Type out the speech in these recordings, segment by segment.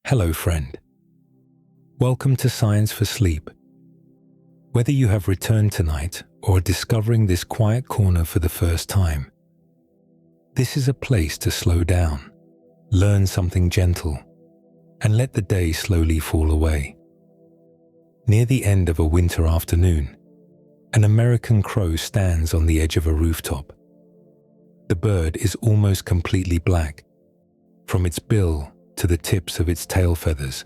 Hello, friend. Welcome to Science for Sleep. Whether you have returned tonight or are discovering this quiet corner for the first time, this is a place to slow down, learn something gentle, and let the day slowly fall away. Near the end of a winter afternoon, an American crow stands on the edge of a rooftop. The bird is almost completely black, from its bill to the tips of its tail feathers,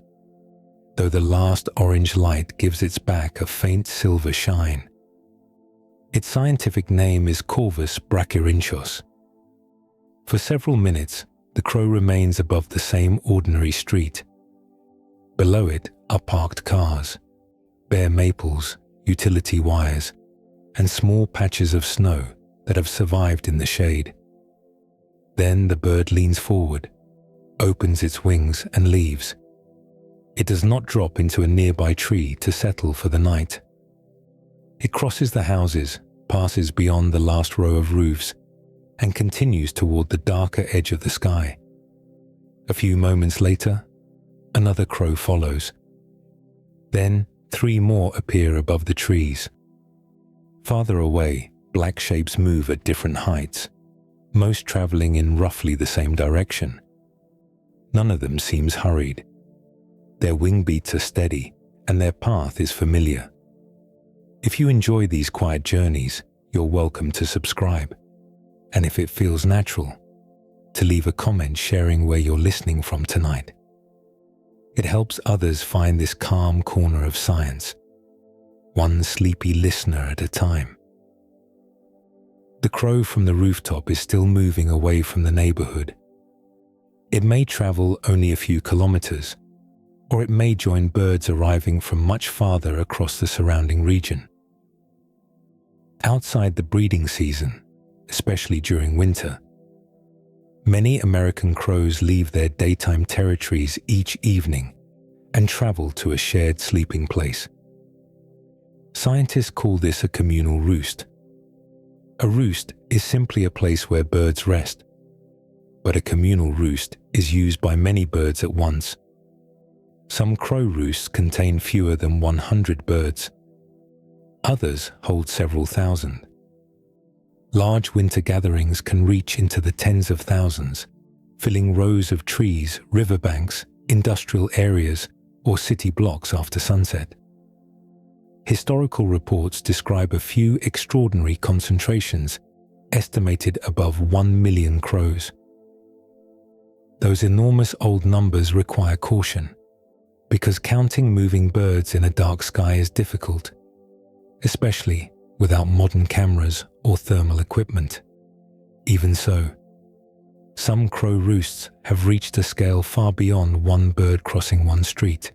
though the last orange light gives its back a faint silver shine. Its scientific name is Corvus brachyrhynchos. For several minutes, the crow remains above the same ordinary street. Below it are parked cars, bare maples, utility wires, and small patches of snow that have survived in the shade. Then the bird leans forward, opens its wings and leaves. It does not drop into a nearby tree to settle for the night. It crosses the houses, passes beyond the last row of roofs, and continues toward the darker edge of the sky. A few moments later, another crow follows. Then 3 more appear above the trees. Farther away, black shapes move at different heights, most traveling in roughly the same direction. None of them seems hurried. Their wing beats are steady, and their path is familiar. If you enjoy these quiet journeys, you're welcome to subscribe. And if it feels natural, to leave a comment sharing where you're listening from tonight. It helps others find this calm corner of science, one sleepy listener at a time. The crow from the rooftop is still moving away from the neighborhood. It may travel only a few kilometers, or it may join birds arriving from much farther across the surrounding region. Outside the breeding season, especially during winter, many American crows leave their daytime territories each evening and travel to a shared sleeping place. Scientists call this a communal roost. A roost is simply a place where birds rest, but a communal roost is used by many birds at once. Some crow roosts contain fewer than 100 birds. Others hold several thousand. Large winter gatherings can reach into the tens of thousands, filling rows of trees, riverbanks, industrial areas, or city blocks after sunset. Historical reports describe a few extraordinary concentrations, estimated above 1 million crows. Those enormous old numbers require caution, because counting moving birds in a dark sky is difficult, especially without modern cameras or thermal equipment. Even so, some crow roosts have reached a scale far beyond one bird crossing one street.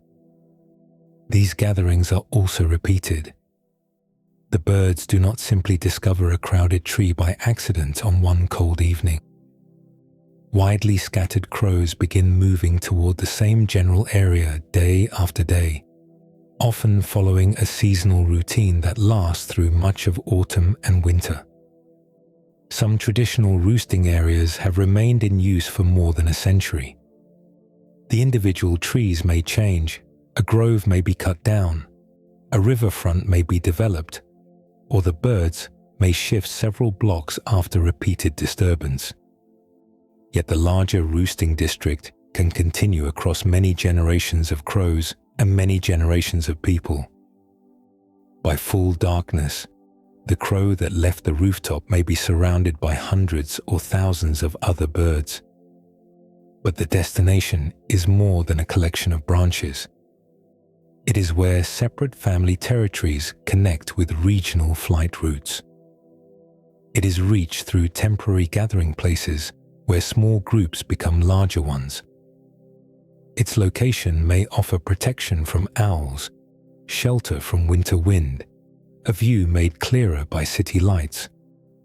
These gatherings are also repeated. The birds do not simply discover a crowded tree by accident on one cold evening. Widely scattered crows begin moving toward the same general area day after day, often following a seasonal routine that lasts through much of autumn and winter. Some traditional roosting areas have remained in use for more than a century. The individual trees may change, a grove may be cut down, a riverfront may be developed, or the birds may shift several blocks after repeated disturbance. Yet the larger roosting district can continue across many generations of crows and many generations of people. By full darkness, the crow that left the rooftop may be surrounded by hundreds or thousands of other birds. But the destination is more than a collection of branches. It is where separate family territories connect with regional flight routes. It is reached through temporary gathering places where small groups become larger ones. Its location may offer protection from owls, shelter from winter wind, a view made clearer by city lights,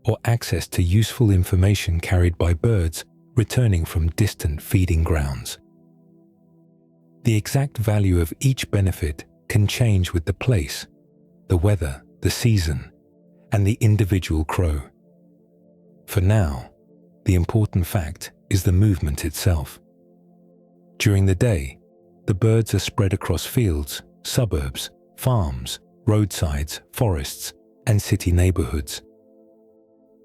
or access to useful information carried by birds returning from distant feeding grounds. The exact value of each benefit can change with the place, the weather, the season, and the individual crow. For now, the important fact is the movement itself. During the day, The birds are spread across fields, suburbs, farms, roadsides, forests, and city neighborhoods.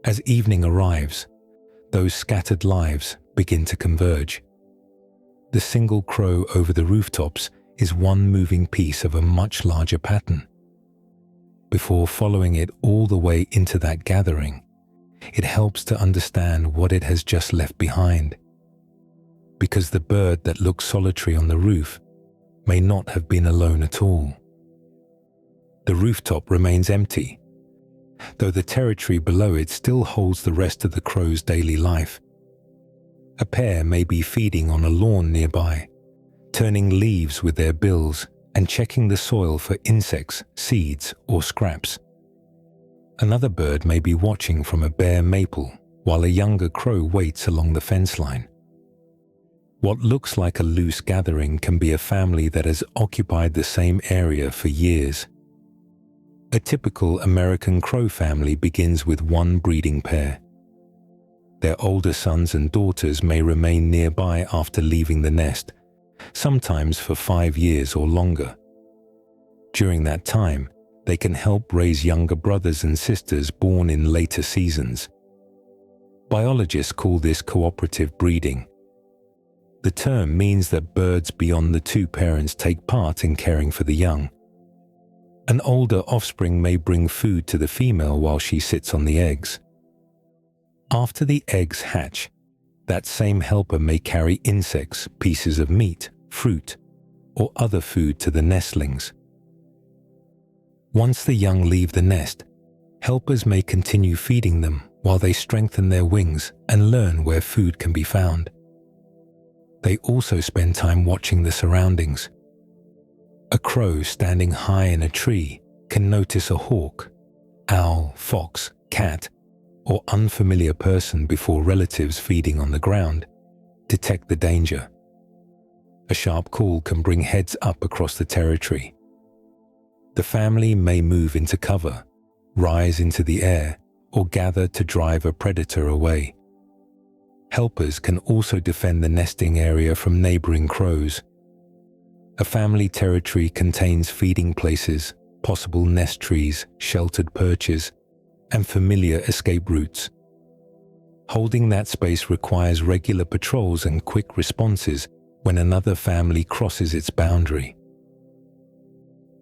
As evening arrives, those scattered lives begin to converge. The single crow over the rooftops is one moving piece of a much larger pattern. Before following it all the way into that gathering, it helps to understand what it has just left behind. Because the bird that looks solitary on the roof may not have been alone at all. The rooftop remains empty, though the territory below it still holds the rest of the crow's daily life. A pair may be feeding on a lawn nearby, turning leaves with their bills and checking the soil for insects, seeds, or scraps. Another bird may be watching from a bare maple while a younger crow waits along the fence line. What looks like a loose gathering can be a family that has occupied the same area for years. A typical American crow family begins with one breeding pair. Their older sons and daughters may remain nearby after leaving the nest, sometimes for 5 years or longer. During that time, they can help raise younger brothers and sisters born in later seasons. Biologists call this cooperative breeding. The term means that birds beyond the two parents take part in caring for the young. An older offspring may bring food to the female while she sits on the eggs. After the eggs hatch, that same helper may carry insects, pieces of meat, fruit, or other food to the nestlings. Once the young leave the nest, helpers may continue feeding them while they strengthen their wings and learn where food can be found. They also spend time watching the surroundings. A crow standing high in a tree can notice a hawk, owl, fox, cat, or unfamiliar person before relatives feeding on the ground detect the danger. A sharp call can bring heads up across the territory. The family may move into cover, rise into the air, or gather to drive a predator away. Helpers can also defend the nesting area from neighboring crows. A family territory contains feeding places, possible nest trees, sheltered perches, and familiar escape routes. Holding that space requires regular patrols and quick responses when another family crosses its boundary.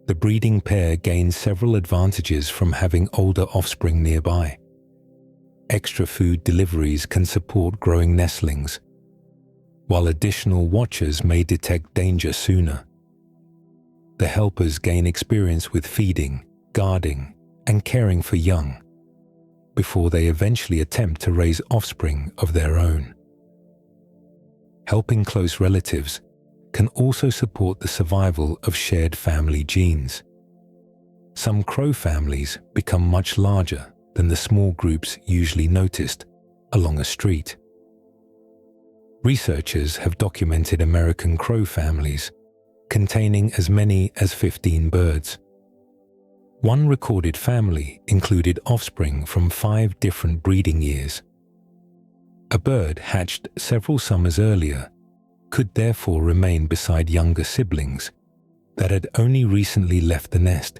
The breeding pair gains several advantages from having older offspring nearby. Extra food deliveries can support growing nestlings, while additional watchers may detect danger sooner. The helpers gain experience with feeding, guarding, and caring for young, before they eventually attempt to raise offspring of their own. Helping close relatives can also support the survival of shared family genes. Some crow families become much larger than the small groups usually noticed along a street. Researchers have documented American crow families containing as many as 15 birds. One recorded family included offspring from 5 different breeding years. A bird hatched several summers earlier could therefore remain beside younger siblings that had only recently left the nest.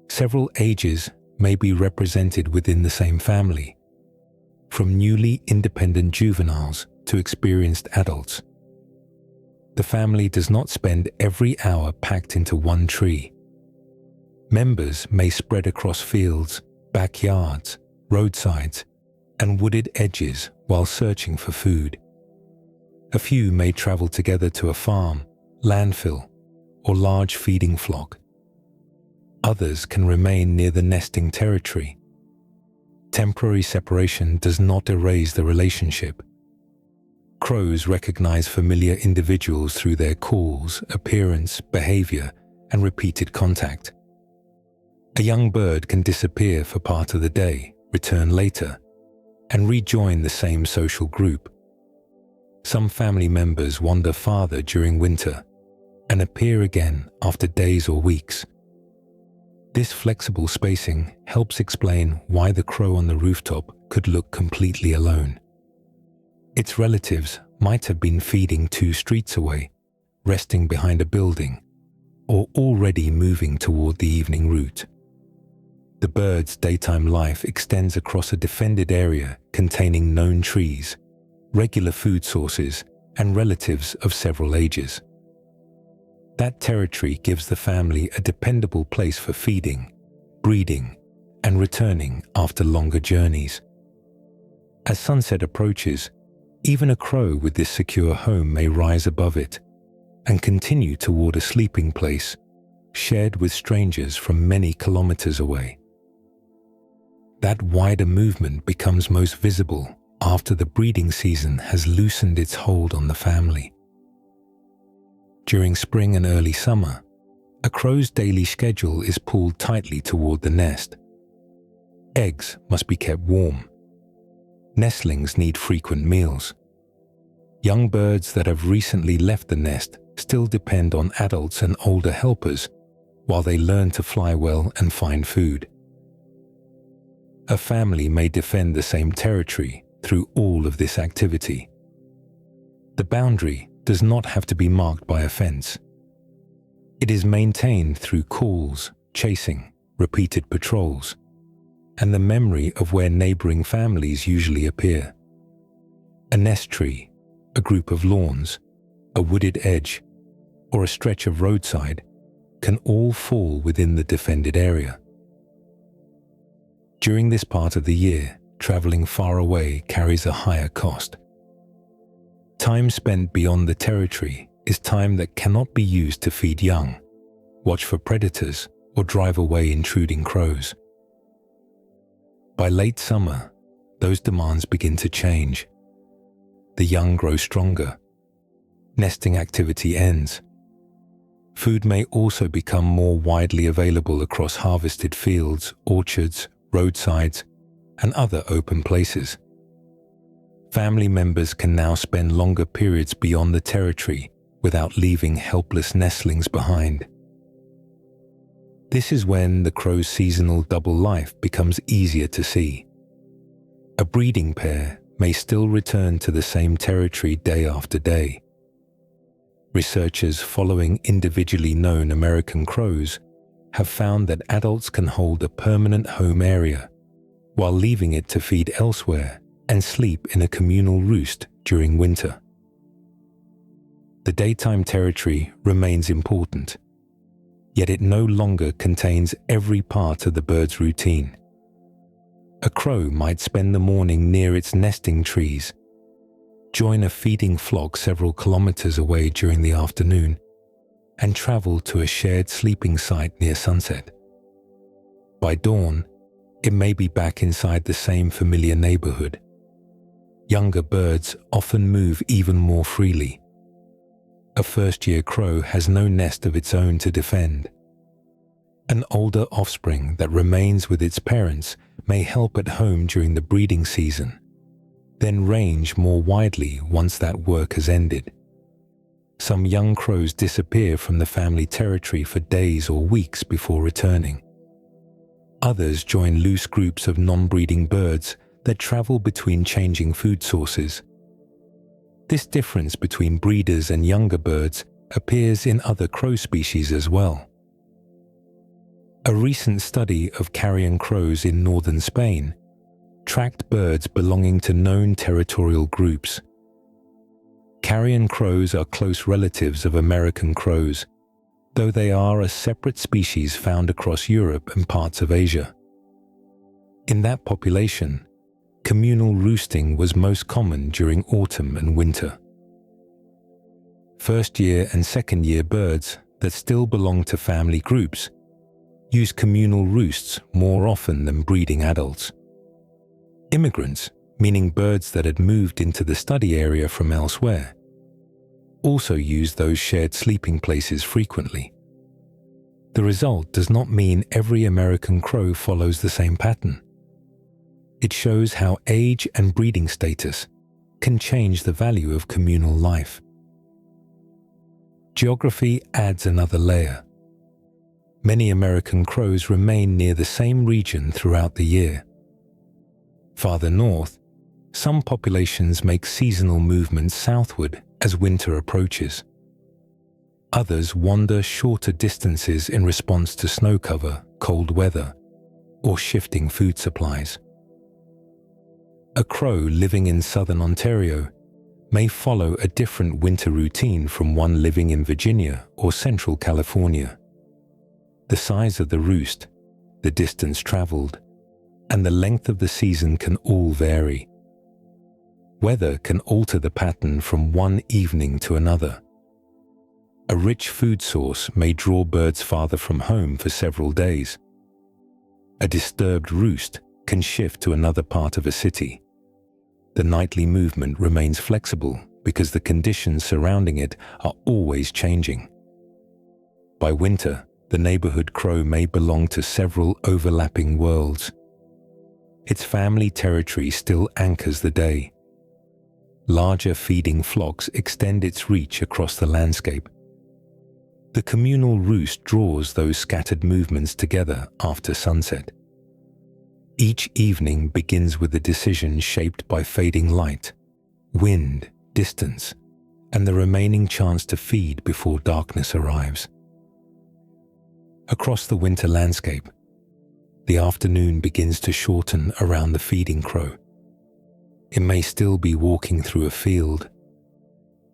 Several ages may be represented within the same family, from newly independent juveniles to experienced adults. The family does not spend every hour packed into one tree. Members may spread across fields, backyards, roadsides, and wooded edges while searching for food. A few may travel together to a farm, landfill, or large feeding flock. Others can remain near the nesting territory. Temporary separation does not erase the relationship. Crows recognize familiar individuals through their calls, appearance, behavior, and repeated contact. A young bird can disappear for part of the day, return later, and rejoin the same social group. Some family members wander farther during winter and appear again after days or weeks. This flexible spacing helps explain why the crow on the rooftop could look completely alone. Its relatives might have been feeding 2 streets away, resting behind a building, or already moving toward the evening route. The bird's daytime life extends across a defended area containing known trees, regular food sources, and relatives of several ages. That territory gives the family a dependable place for feeding, breeding, and returning after longer journeys. As sunset approaches, even a crow with this secure home may rise above it and continue toward a sleeping place shared with strangers from many kilometers away. That wider movement becomes most visible after the breeding season has loosened its hold on the family. During spring and early summer, a crow's daily schedule is pulled tightly toward the nest. Eggs must be kept warm. Nestlings need frequent meals. Young birds that have recently left the nest still depend on adults and older helpers while they learn to fly well and find food. A family may defend the same territory through all of this activity. The boundary does not have to be marked by a fence. It is maintained through calls, chasing, repeated patrols, and the memory of where neighboring families usually appear. A nest tree, a group of lawns, a wooded edge, or a stretch of roadside can all fall within the defended area. During this part of the year, traveling far away carries a higher cost. Time spent beyond the territory is time that cannot be used to feed young, watch for predators, or drive away intruding crows. By late summer, those demands begin to change. The young grow stronger. Nesting activity ends. Food may also become more widely available across harvested fields, orchards, roadsides, and other open places. Family members can now spend longer periods beyond the territory without leaving helpless nestlings behind. This is when the crow's seasonal double life becomes easier to see. A breeding pair may still return to the same territory day after day. Researchers following individually known American crows have found that adults can hold a permanent home area while leaving it to feed elsewhere and sleep in a communal roost during winter. The daytime territory remains important, yet it no longer contains every part of the bird's routine. A crow might spend the morning near its nesting trees, join a feeding flock several kilometers away during the afternoon, and travel to a shared sleeping site near sunset. By dawn, it may be back inside the same familiar neighborhood. Younger birds often move even more freely. A first-year crow has no nest of its own to defend. An older offspring that remains with its parents may help at home during the breeding season, then range more widely once that work has ended. Some young crows disappear from the family territory for days or weeks before returning. Others join loose groups of non-breeding birds that travel between changing food sources. This difference between breeders and younger birds appears in other crow species as well. A recent study of carrion crows in northern Spain tracked birds belonging to known territorial groups. Carrion crows are close relatives of American crows, though they are a separate species found across Europe and parts of Asia. In that population, communal roosting was most common during autumn and winter. First-year and second-year birds that still belong to family groups use communal roosts more often than breeding adults. Immigrants, meaning birds that had moved into the study area from elsewhere, also use those shared sleeping places frequently. The result does not mean every American crow follows the same pattern. It shows how age and breeding status can change the value of communal life. Geography adds another layer. Many American crows remain near the same region throughout the year. Farther north, some populations make seasonal movements southward as winter approaches. Others wander shorter distances in response to snow cover, cold weather, or shifting food supplies. A crow living in southern Ontario may follow a different winter routine from one living in Virginia or central California. The size of the roost, the distance traveled, and the length of the season can all vary. Weather can alter the pattern from one evening to another. A rich food source may draw birds farther from home for several days. A disturbed roost can shift to another part of a city. The nightly movement remains flexible because the conditions surrounding it are always changing. By winter, the neighborhood crow may belong to several overlapping worlds. Its family territory still anchors the day. Larger feeding flocks extend its reach across the landscape. The communal roost draws those scattered movements together after sunset. Each evening begins with a decision shaped by fading light, wind, distance, and the remaining chance to feed before darkness arrives. Across the winter landscape, the afternoon begins to shorten around the feeding crow. It may still be walking through a field,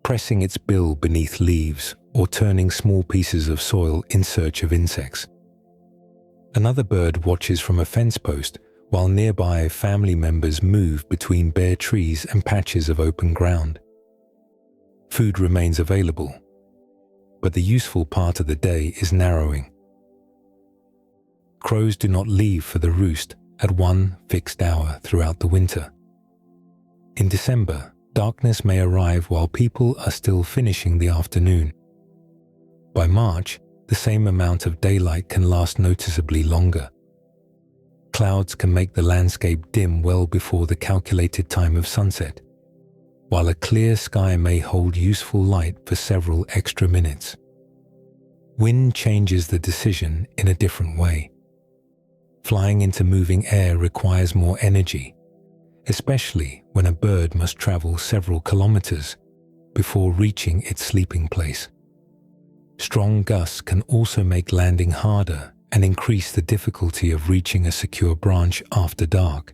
pressing its bill beneath leaves or turning small pieces of soil in search of insects. Another bird watches from a fence post while nearby family members move between bare trees and patches of open ground. Food remains available, but the useful part of the day is narrowing. Crows do not leave for the roost at one fixed hour throughout the winter. In December, darkness may arrive while people are still finishing the afternoon. By March, the same amount of daylight can last noticeably longer. Clouds can make the landscape dim well before the calculated time of sunset, while a clear sky may hold useful light for several extra minutes. Wind changes the decision in a different way. Flying into moving air requires more energy, especially when a bird must travel several kilometers before reaching its sleeping place. Strong gusts can also make landing harder and increase the difficulty of reaching a secure branch after dark.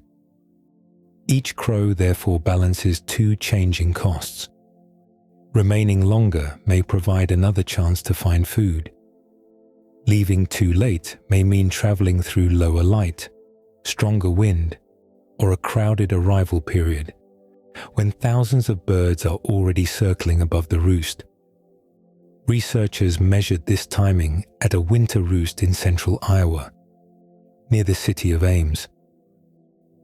Each crow therefore balances two changing costs. Remaining longer may provide another chance to find food. Leaving too late may mean traveling through lower light, stronger wind, or a crowded arrival period, when thousands of birds are already circling above the roost. Researchers measured this timing at a winter roost in central Iowa, near the city of Ames.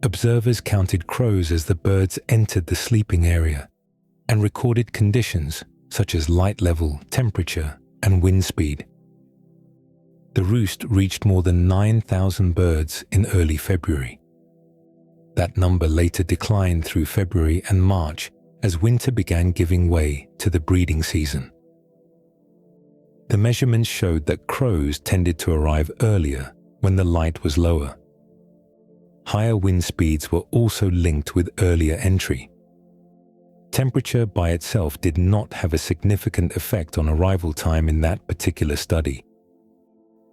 Observers counted crows as the birds entered the sleeping area and recorded conditions such as light level, temperature, and wind speed. The roost reached more than 9,000 birds in early February. That number later declined through February and March as winter began giving way to the breeding season. The measurements showed that crows tended to arrive earlier when the light was lower. Higher wind speeds were also linked with earlier entry. Temperature by itself did not have a significant effect on arrival time in that particular study.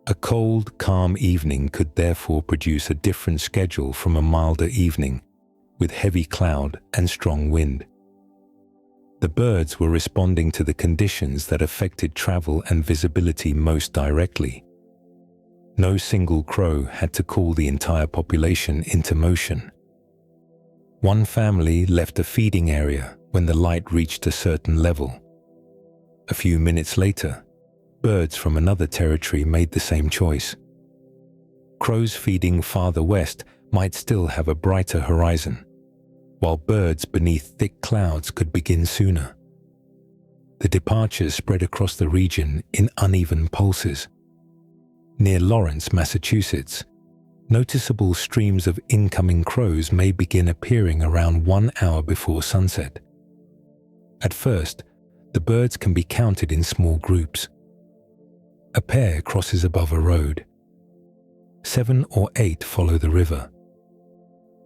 A cold, calm evening could therefore produce a different schedule from a milder evening with heavy cloud and strong wind. The birds were responding to the conditions that affected travel and visibility most directly. No single crow had to call the entire population into motion. One family left a feeding area when the light reached a certain level. A few minutes later, birds from another territory made the same choice. Crows feeding farther west might still have a brighter horizon, while birds beneath thick clouds could begin sooner. The departures spread across the region in uneven pulses. Near Lawrence, Massachusetts, noticeable streams of incoming crows may begin appearing around 1 hour before sunset. At first, the birds can be counted in small groups. A pair crosses above a road. 7 or 8 follow the river.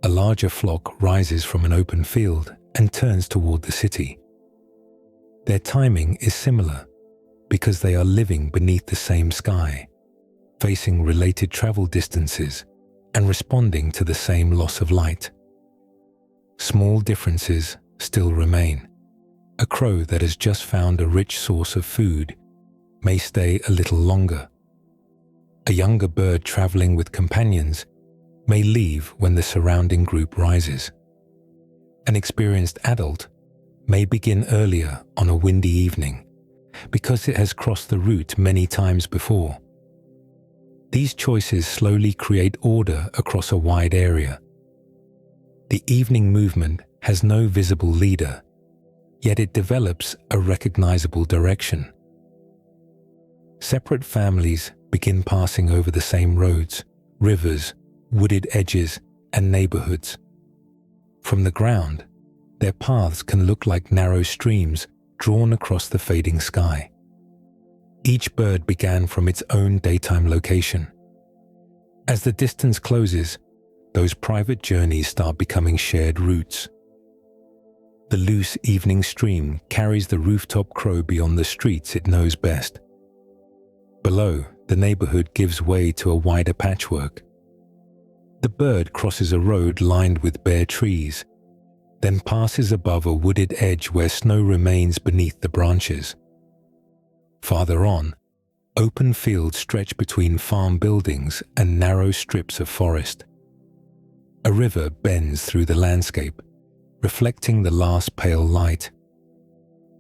A larger flock rises from an open field and turns toward the city. Their timing is similar, because they are living beneath the same sky, facing related travel distances, and responding to the same loss of light. Small differences still remain. A crow that has just found a rich source of food may stay a little longer. A younger bird traveling with companions may leave when the surrounding group rises. An experienced adult may begin earlier on a windy evening because it has crossed the route many times before. These choices slowly create order across a wide area. The evening movement has no visible leader, yet it develops a recognizable direction. Separate families begin passing over the same roads, rivers, wooded edges, and neighborhoods. From the ground, their paths can look like narrow streams drawn across the fading sky. Each bird began from its own daytime location. As the distance closes, those private journeys start becoming shared routes. The loose evening stream carries the rooftop crow beyond the streets it knows best. Below, the neighborhood gives way to a wider patchwork. The bird crosses a road lined with bare trees, then passes above a wooded edge where snow remains beneath the branches. Farther on, open fields stretch between farm buildings and narrow strips of forest. A river bends through the landscape, reflecting the last pale light.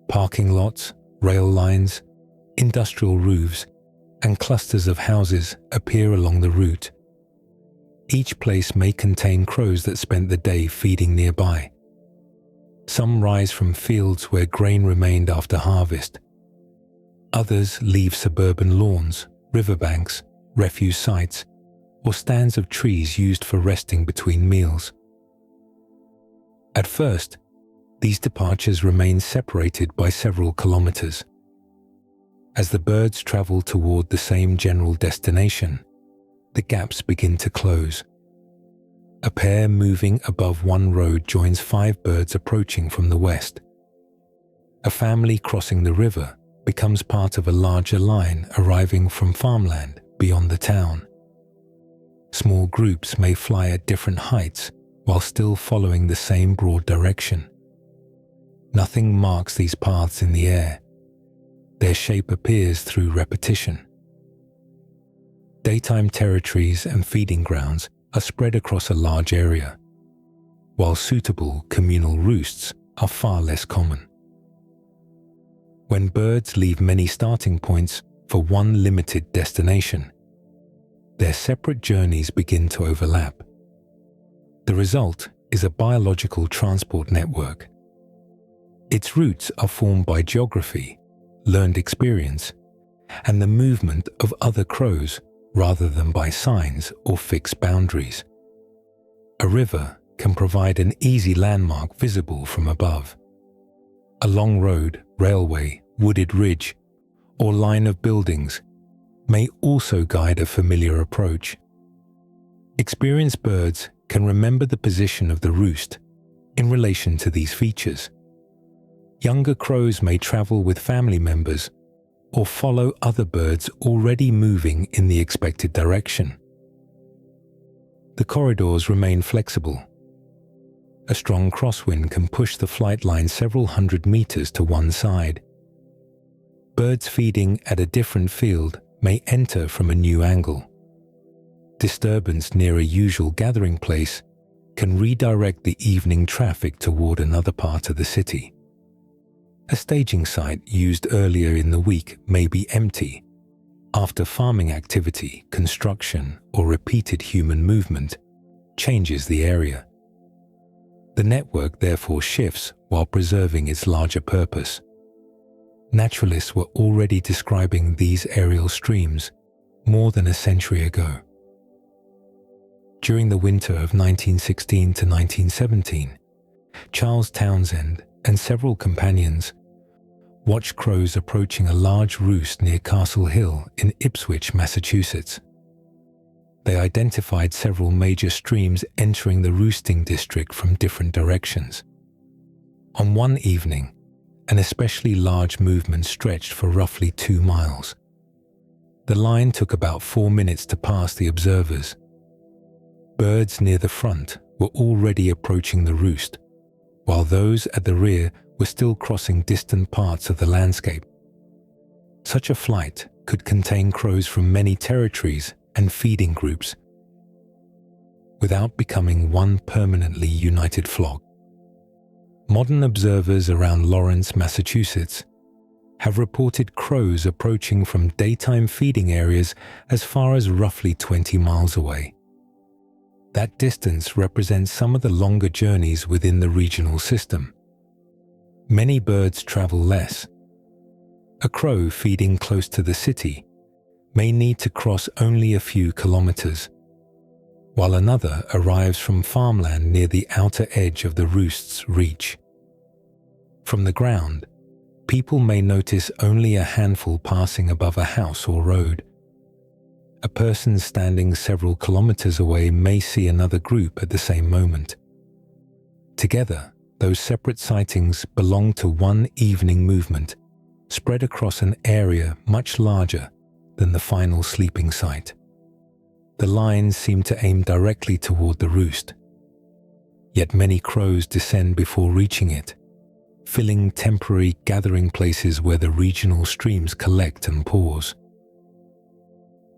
Parking lots, rail lines, industrial roofs, and clusters of houses appear along the route. Each place may contain crows that spent the day feeding nearby. Some rise from fields where grain remained after harvest. Others leave suburban lawns, riverbanks, refuse sites, or stands of trees used for resting between meals. At first, these departures remain separated by several kilometers. As the birds travel toward the same general destination, the gaps begin to close. A pair moving above one road joins 5 birds approaching from the west. A family crossing the river becomes part of a larger line arriving from farmland beyond the town. Small groups may fly at different heights while still following the same broad direction. Nothing marks these paths in the air. Their shape appears through repetition. Daytime territories and feeding grounds are spread across a large area, while suitable communal roosts are far less common. When birds leave many starting points for one limited destination, their separate journeys begin to overlap. The result is a biological transport network. Its routes are formed by geography, learned experience, and the movement of other crows rather than by signs or fixed boundaries. A river can provide an easy landmark visible from above. A long road, railway, wooded ridge, or line of buildings may also guide a familiar approach. Experienced birds can remember the position of the roost in relation to these features. Younger crows may travel with family members or follow other birds already moving in the expected direction. The corridors remain flexible. A strong crosswind can push the flight line several hundred meters to one side. Birds feeding at a different field may enter from a new angle. Disturbance near a usual gathering place can redirect the evening traffic toward another part of the city. A staging site used earlier in the week may be empty. After farming activity, construction, or repeated human movement changes the area. The network therefore shifts while preserving its larger purpose. Naturalists were already describing these aerial streams more than a century ago. During the winter of 1916 to 1917, Charles Townsend and several companions watched crows approaching a large roost near Castle Hill in Ipswich, Massachusetts. They identified several major streams entering the roosting district from different directions. On one evening, an especially large movement stretched for roughly 2 miles. The line took about 4 minutes to pass the observers. Birds near the front were already approaching the roost, while those at the rear were still crossing distant parts of the landscape. Such a flight could contain crows from many territories and feeding groups, without becoming one permanently united flock. Modern observers around Lawrence, Massachusetts, have reported crows approaching from daytime feeding areas as far as roughly 20 miles away. That distance represents some of the longer journeys within the regional system. Many birds travel less. A crow feeding close to the city may need to cross only a few kilometers, while another arrives from farmland near the outer edge of the roost's reach. From the ground, people may notice only a handful passing above a house or road. A person standing several kilometers away may see another group at the same moment. Together, those separate sightings belong to one evening movement, spread across an area much larger than the final sleeping site. The lines seem to aim directly toward the roost, yet many crows descend before reaching it, filling temporary gathering places where the regional streams collect and pause.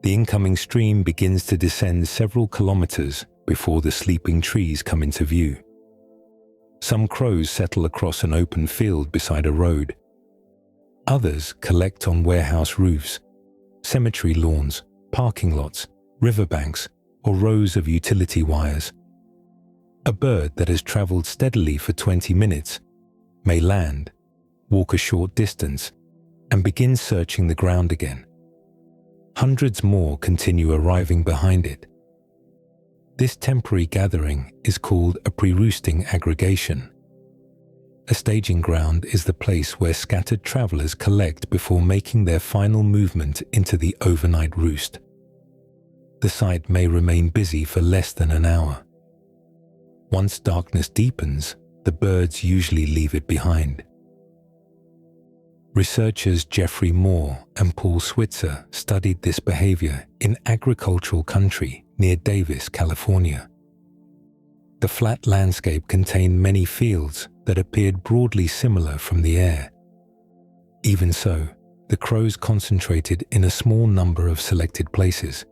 The incoming stream begins to descend several kilometers before the sleeping trees come into view. Some crows settle across an open field beside a road. Others collect on warehouse roofs, cemetery lawns, parking lots, riverbanks, or rows of utility wires. A bird that has traveled steadily for 20 minutes may land, walk a short distance, and begin searching the ground again. Hundreds more continue arriving behind it. This temporary gathering is called a pre-roosting aggregation. A staging ground is the place where scattered travelers collect before making their final movement into the overnight roost. The site may remain busy for less than an hour. Once darkness deepens, the birds usually leave it behind. Researchers Jeffrey Moore and Paul Switzer studied this behavior in agricultural country near Davis, California. The flat landscape contained many fields that appeared broadly similar from the air. Even so, the crows concentrated in a small number of selected places.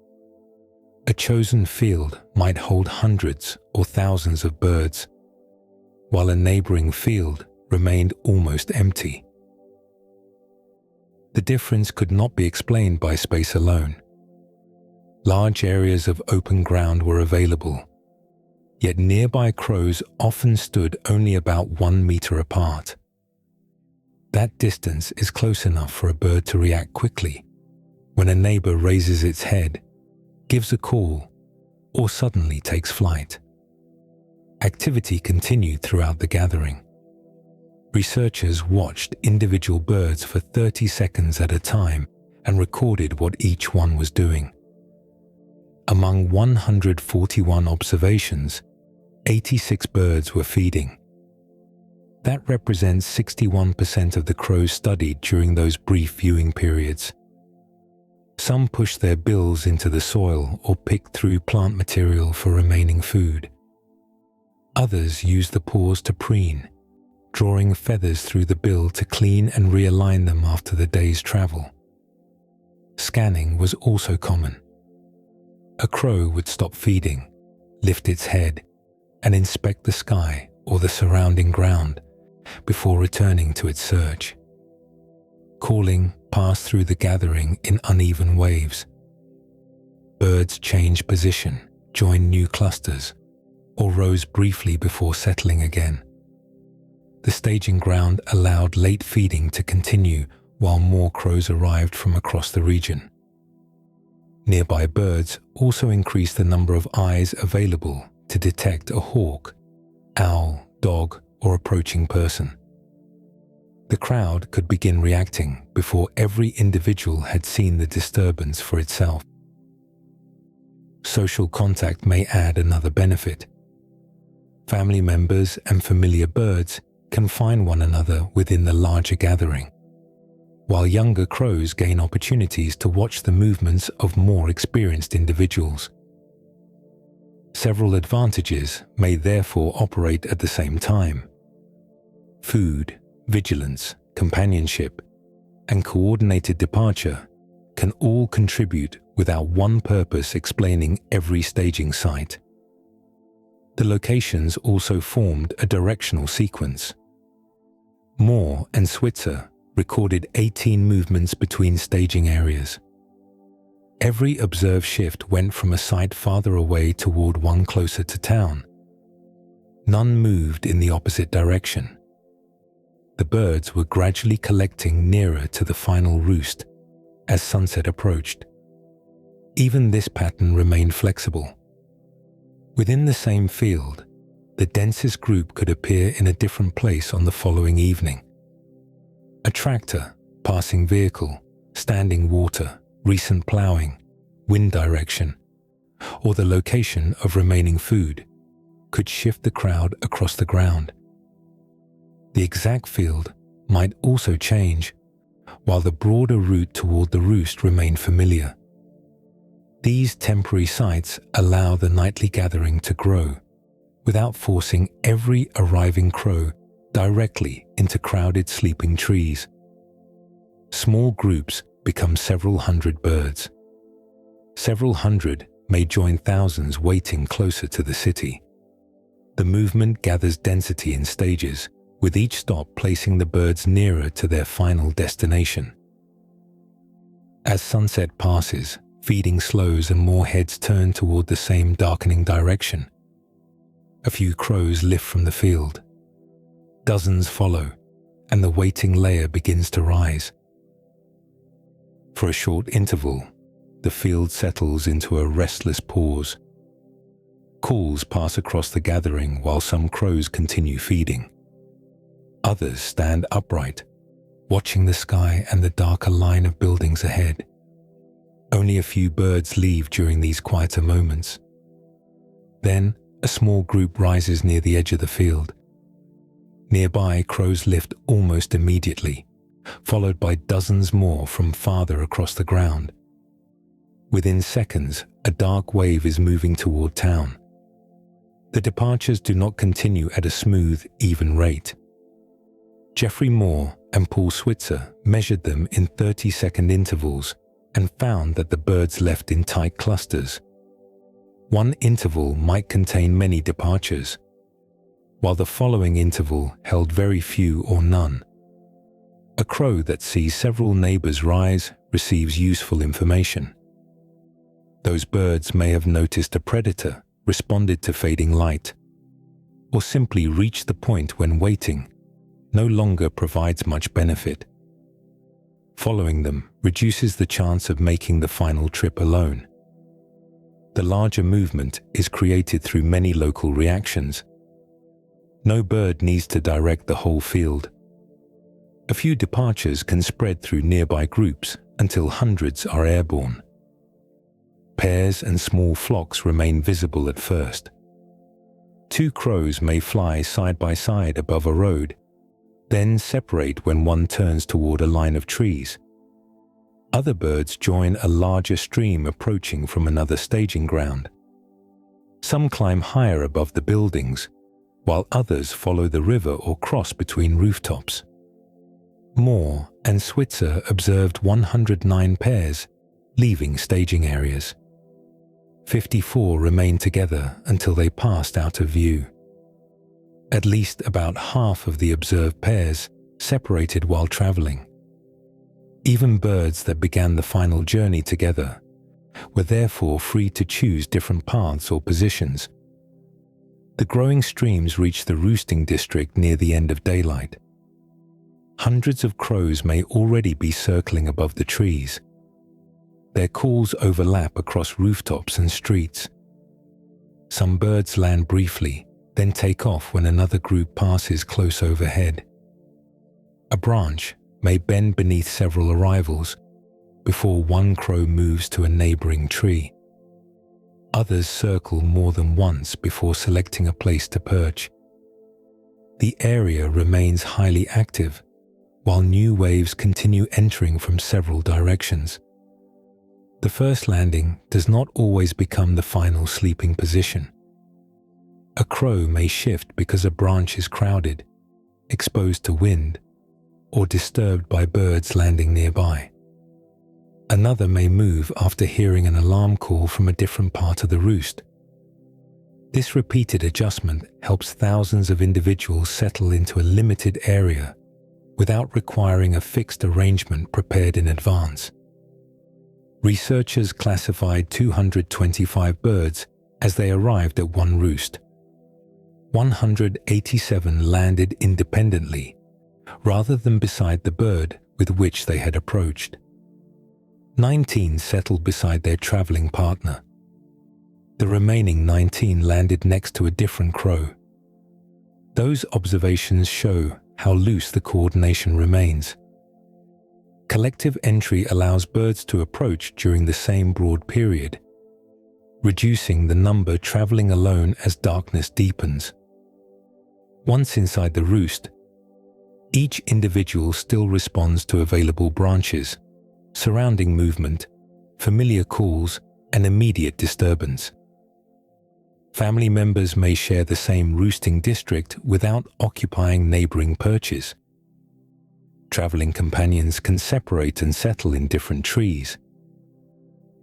A chosen field might hold hundreds or thousands of birds, while a neighboring field remained almost empty. The difference could not be explained by space alone. Large areas of open ground were available, yet nearby crows often stood only about 1 meter apart. That distance is close enough for a bird to react quickly when a neighbor raises its head, gives a call, or suddenly takes flight. Activity continued throughout the gathering. Researchers watched individual birds for 30 seconds at a time and recorded what each one was doing. Among 141 observations, 86 birds were feeding. That represents 61% of the crows studied during those brief viewing periods. Some pushed their bills into the soil or picked through plant material for remaining food. Others used the paws to preen, drawing feathers through the bill to clean and realign them after the day's travel. Scanning was also common. A crow would stop feeding, lift its head, and inspect the sky or the surrounding ground before returning to its search. Calling passed through the gathering in uneven waves. Birds changed position, joined new clusters, or rose briefly before settling again. The staging ground allowed late feeding to continue while more crows arrived from across the region. Nearby birds also increased the number of eyes available to detect a hawk, owl, dog, or approaching person. The crowd could begin reacting before every individual had seen the disturbance for itself. Social contact may add another benefit. Family members and familiar birds can find one another within the larger gathering, while younger crows gain opportunities to watch the movements of more experienced individuals. Several advantages may therefore operate at the same time. Food, vigilance, companionship, and coordinated departure can all contribute without one purpose explaining every staging site. The locations also formed a directional sequence. Moore and Switzer recorded 18 movements between staging areas. Every observed shift went from a site farther away toward one closer to town. None moved in the opposite direction. The birds were gradually collecting nearer to the final roost as sunset approached. Even this pattern remained flexible. Within the same field, the densest group could appear in a different place on the following evening. A tractor, passing vehicle, standing water, recent ploughing, wind direction, or the location of remaining food could shift the crowd across the ground. The exact field might also change, while the broader route toward the roost remained familiar. These temporary sites allow the nightly gathering to grow without forcing every arriving crow directly into crowded sleeping trees. Small groups become several hundred birds. Several hundred may join thousands waiting closer to the city. The movement gathers density in stages, with each stop placing the birds nearer to their final destination. As sunset passes, feeding slows and more heads turn toward the same darkening direction. A few crows lift from the field. Dozens follow, and the waiting layer begins to rise. For a short interval, the field settles into a restless pause. Calls pass across the gathering while some crows continue feeding. Others stand upright, watching the sky and the darker line of buildings ahead. Only a few birds leave during these quieter moments. Then, a small group rises near the edge of the field. Nearby, crows lift almost immediately, followed by dozens more from farther across the ground. Within seconds, a dark wave is moving toward town. The departures do not continue at a smooth, even rate. Geoffrey Moore and Paul Switzer measured them in 30-second intervals and found that the birds left in tight clusters. One interval might contain many departures, while the following interval held very few or none. A crow that sees several neighbors rise receives useful information. Those birds may have noticed a predator, responded to fading light, or simply reached the point when waiting no longer provides much benefit. Following them reduces the chance of making the final trip alone. The larger movement is created through many local reactions. No bird needs to direct the whole field. A few departures can spread through nearby groups until hundreds are airborne. Pairs and small flocks remain visible at first. Two crows may fly side by side above a road, then separate when one turns toward a line of trees. Other birds join a larger stream approaching from another staging ground. Some climb higher above the buildings, while others follow the river or cross between rooftops. Moore and Switzer observed 109 pairs leaving staging areas. 54 remained together until they passed out of view. At least about half of the observed pairs separated while traveling. Even birds that began the final journey together were therefore free to choose different paths or positions. The growing streams reached the roosting district near the end of daylight. Hundreds of crows may already be circling above the trees. Their calls overlap across rooftops and streets. Some birds land briefly, then take off when another group passes close overhead. A branch may bend beneath several arrivals before one crow moves to a neighboring tree. Others circle more than once before selecting a place to perch. the area remains highly active, while new waves continue entering from several directions. The first landing does not always become the final sleeping position. A crow may shift because a branch is crowded, exposed to wind, or disturbed by birds landing nearby. Another may move after hearing an alarm call from a different part of the roost. This repeated adjustment helps thousands of individuals settle into a limited area without requiring a fixed arrangement prepared in advance. Researchers classified 225 birds as they arrived at one roost. 187 landed independently, rather than beside the bird with which they had approached. 19 settled beside their traveling partner. The remaining 19 landed next to a different crow. Those observations show how loose the coordination remains. Collective entry allows birds to approach during the same broad period, reducing the number traveling alone as darkness deepens. Once inside the roost, each individual still responds to available branches, surrounding movement, familiar calls, and immediate disturbance. Family members may share the same roosting district without occupying neighboring perches. Traveling companions can separate and settle in different trees.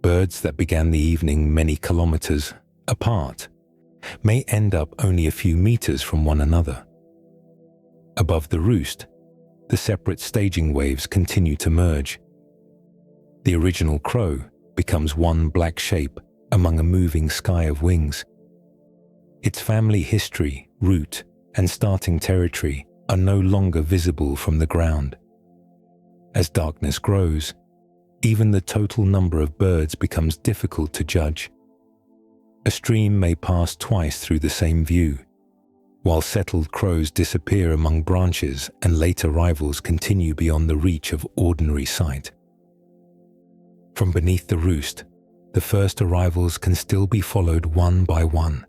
Birds that began the evening many kilometers apart may end up only a few meters from one another. Above the roost, the separate staging waves continue to merge. The original crow becomes one black shape among a moving sky of wings. Its family history, route, and starting territory are no longer visible from the ground. As darkness grows, even the total number of birds becomes difficult to judge. A stream may pass twice through the same view, while settled crows disappear among branches and late arrivals continue beyond the reach of ordinary sight. From beneath the roost, the first arrivals can still be followed one by one.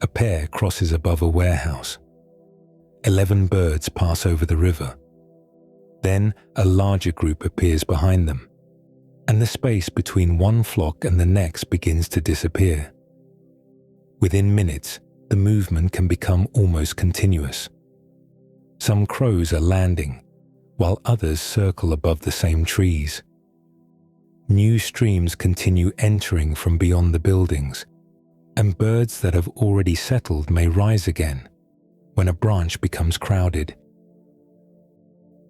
A pair crosses above a warehouse. 11 birds pass over the river. Then a larger group appears behind them, and the space between one flock and the next begins to disappear. Within minutes, the movement can become almost continuous. Some crows are landing, while others circle above the same trees. New streams continue entering from beyond the buildings, and birds that have already settled may rise again when a branch becomes crowded.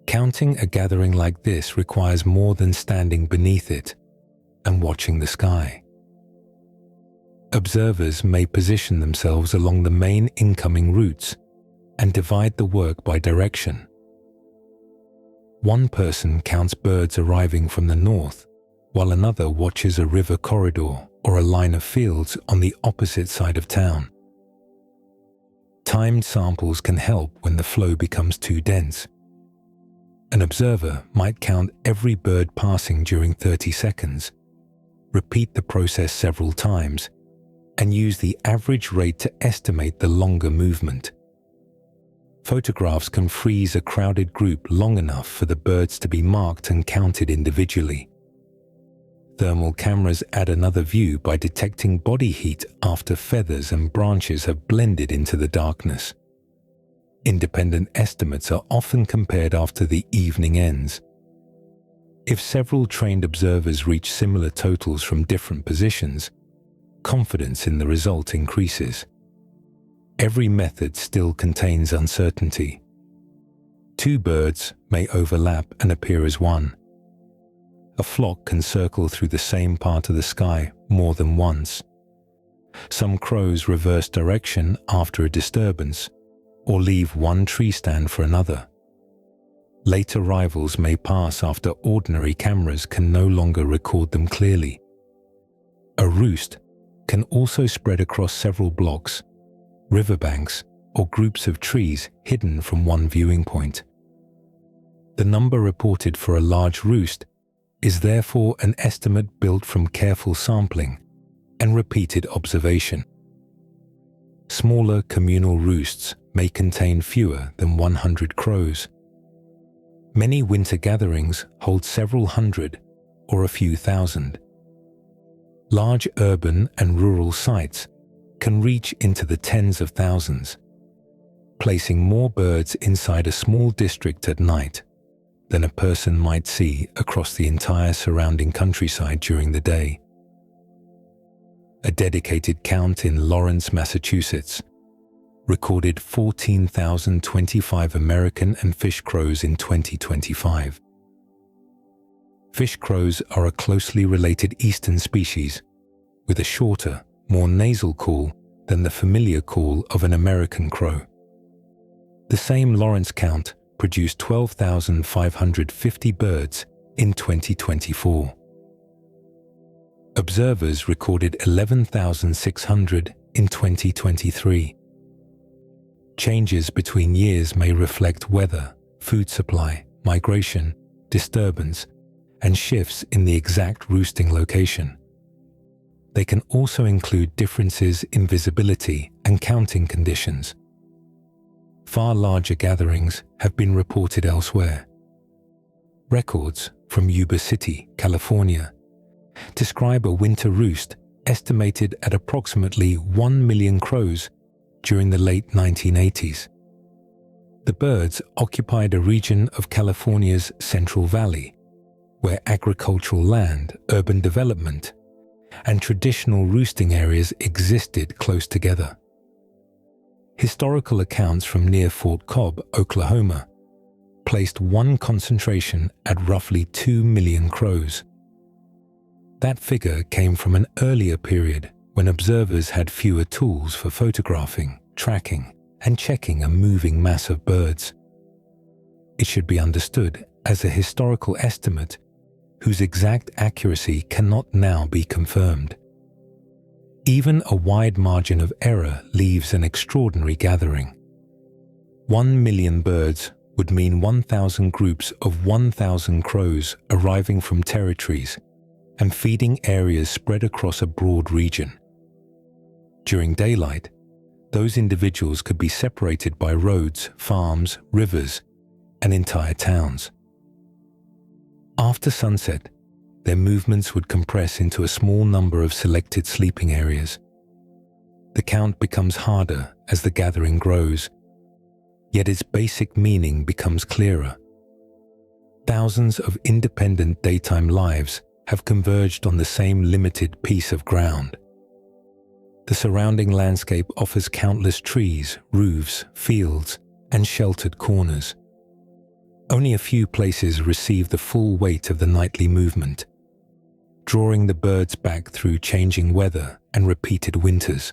Counting a gathering like this requires more than standing beneath it and watching the sky. Observers may position themselves along the main incoming routes and divide the work by direction. One person counts birds arriving from the north, while another watches a river corridor or a line of fields on the opposite side of town. Timed samples can help when the flow becomes too dense. An observer might count every bird passing during 30 seconds, repeat the process several times, and use the average rate to estimate the longer movement. Photographs can freeze a crowded group long enough for the birds to be marked and counted individually. Thermal cameras add another view by detecting body heat after feathers and branches have blended into the darkness. Independent estimates are often compared after the evening ends. If several trained observers reach similar totals from different positions, confidence in the result increases. Every method still contains uncertainty. Two birds may overlap and appear as one. A flock can circle through the same part of the sky more than once. Some crows reverse direction after a disturbance, or leave one tree stand for another. Late arrivals may pass after ordinary cameras can no longer record them clearly. A roost can also spread across several blocks, riverbanks, or groups of trees hidden from one viewing point. The number reported for a large roost is therefore an estimate built from careful sampling and repeated observation. Smaller communal roosts may contain fewer than 100 crows. Many winter gatherings hold several hundred or a few thousand. Large urban and rural sites can reach into the tens of thousands, placing more birds inside a small district at night than a person might see across the entire surrounding countryside during the day. A dedicated count in Lawrence, Massachusetts, recorded 14,025 American and fish crows in 2025. Fish crows are a closely related eastern species with a shorter, more nasal call than the familiar call of an American crow. The same Lawrence count produced 12,550 birds in 2024. Observers recorded 11,600 in 2023. Changes between years may reflect weather, food supply, migration, disturbance, and shifts in the exact roosting location. They can also include differences in visibility and counting conditions. Far larger gatherings have been reported elsewhere. Records from Yuba City, California, describe a winter roost estimated at approximately 1 million crows during the late 1980s. The birds occupied a region of California's Central Valley, where agricultural land, urban development, and traditional roosting areas existed close together. Historical accounts from near Fort Cobb, Oklahoma, placed one concentration at roughly 2 million crows. That figure came from an earlier period when observers had fewer tools for photographing, tracking, and checking a moving mass of birds. It should be understood as a historical estimate whose exact accuracy cannot now be confirmed. Even a wide margin of error leaves an extraordinary gathering. 1 million birds would mean 1,000 groups of 1,000 crows arriving from territories and feeding areas spread across a broad region. During daylight, those individuals could be separated by roads, farms, rivers, and entire towns. After sunset, their movements would compress into a small number of selected sleeping areas. The count becomes harder as the gathering grows, yet its basic meaning becomes clearer. Thousands of independent daytime lives have converged on the same limited piece of ground. The surrounding landscape offers countless trees, roofs, fields, and sheltered corners. Only a few places receive the full weight of the nightly movement, drawing the birds back through changing weather and repeated winters.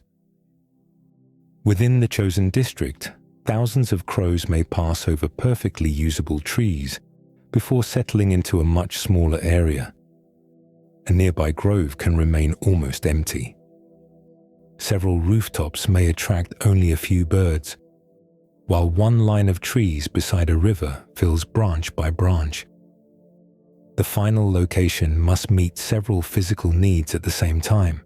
Within the chosen district, thousands of crows may pass over perfectly usable trees before settling into a much smaller area. A nearby grove can remain almost empty. Several rooftops may attract only a few birds, while one line of trees beside a river fills branch by branch. The final location must meet several physical needs at the same time.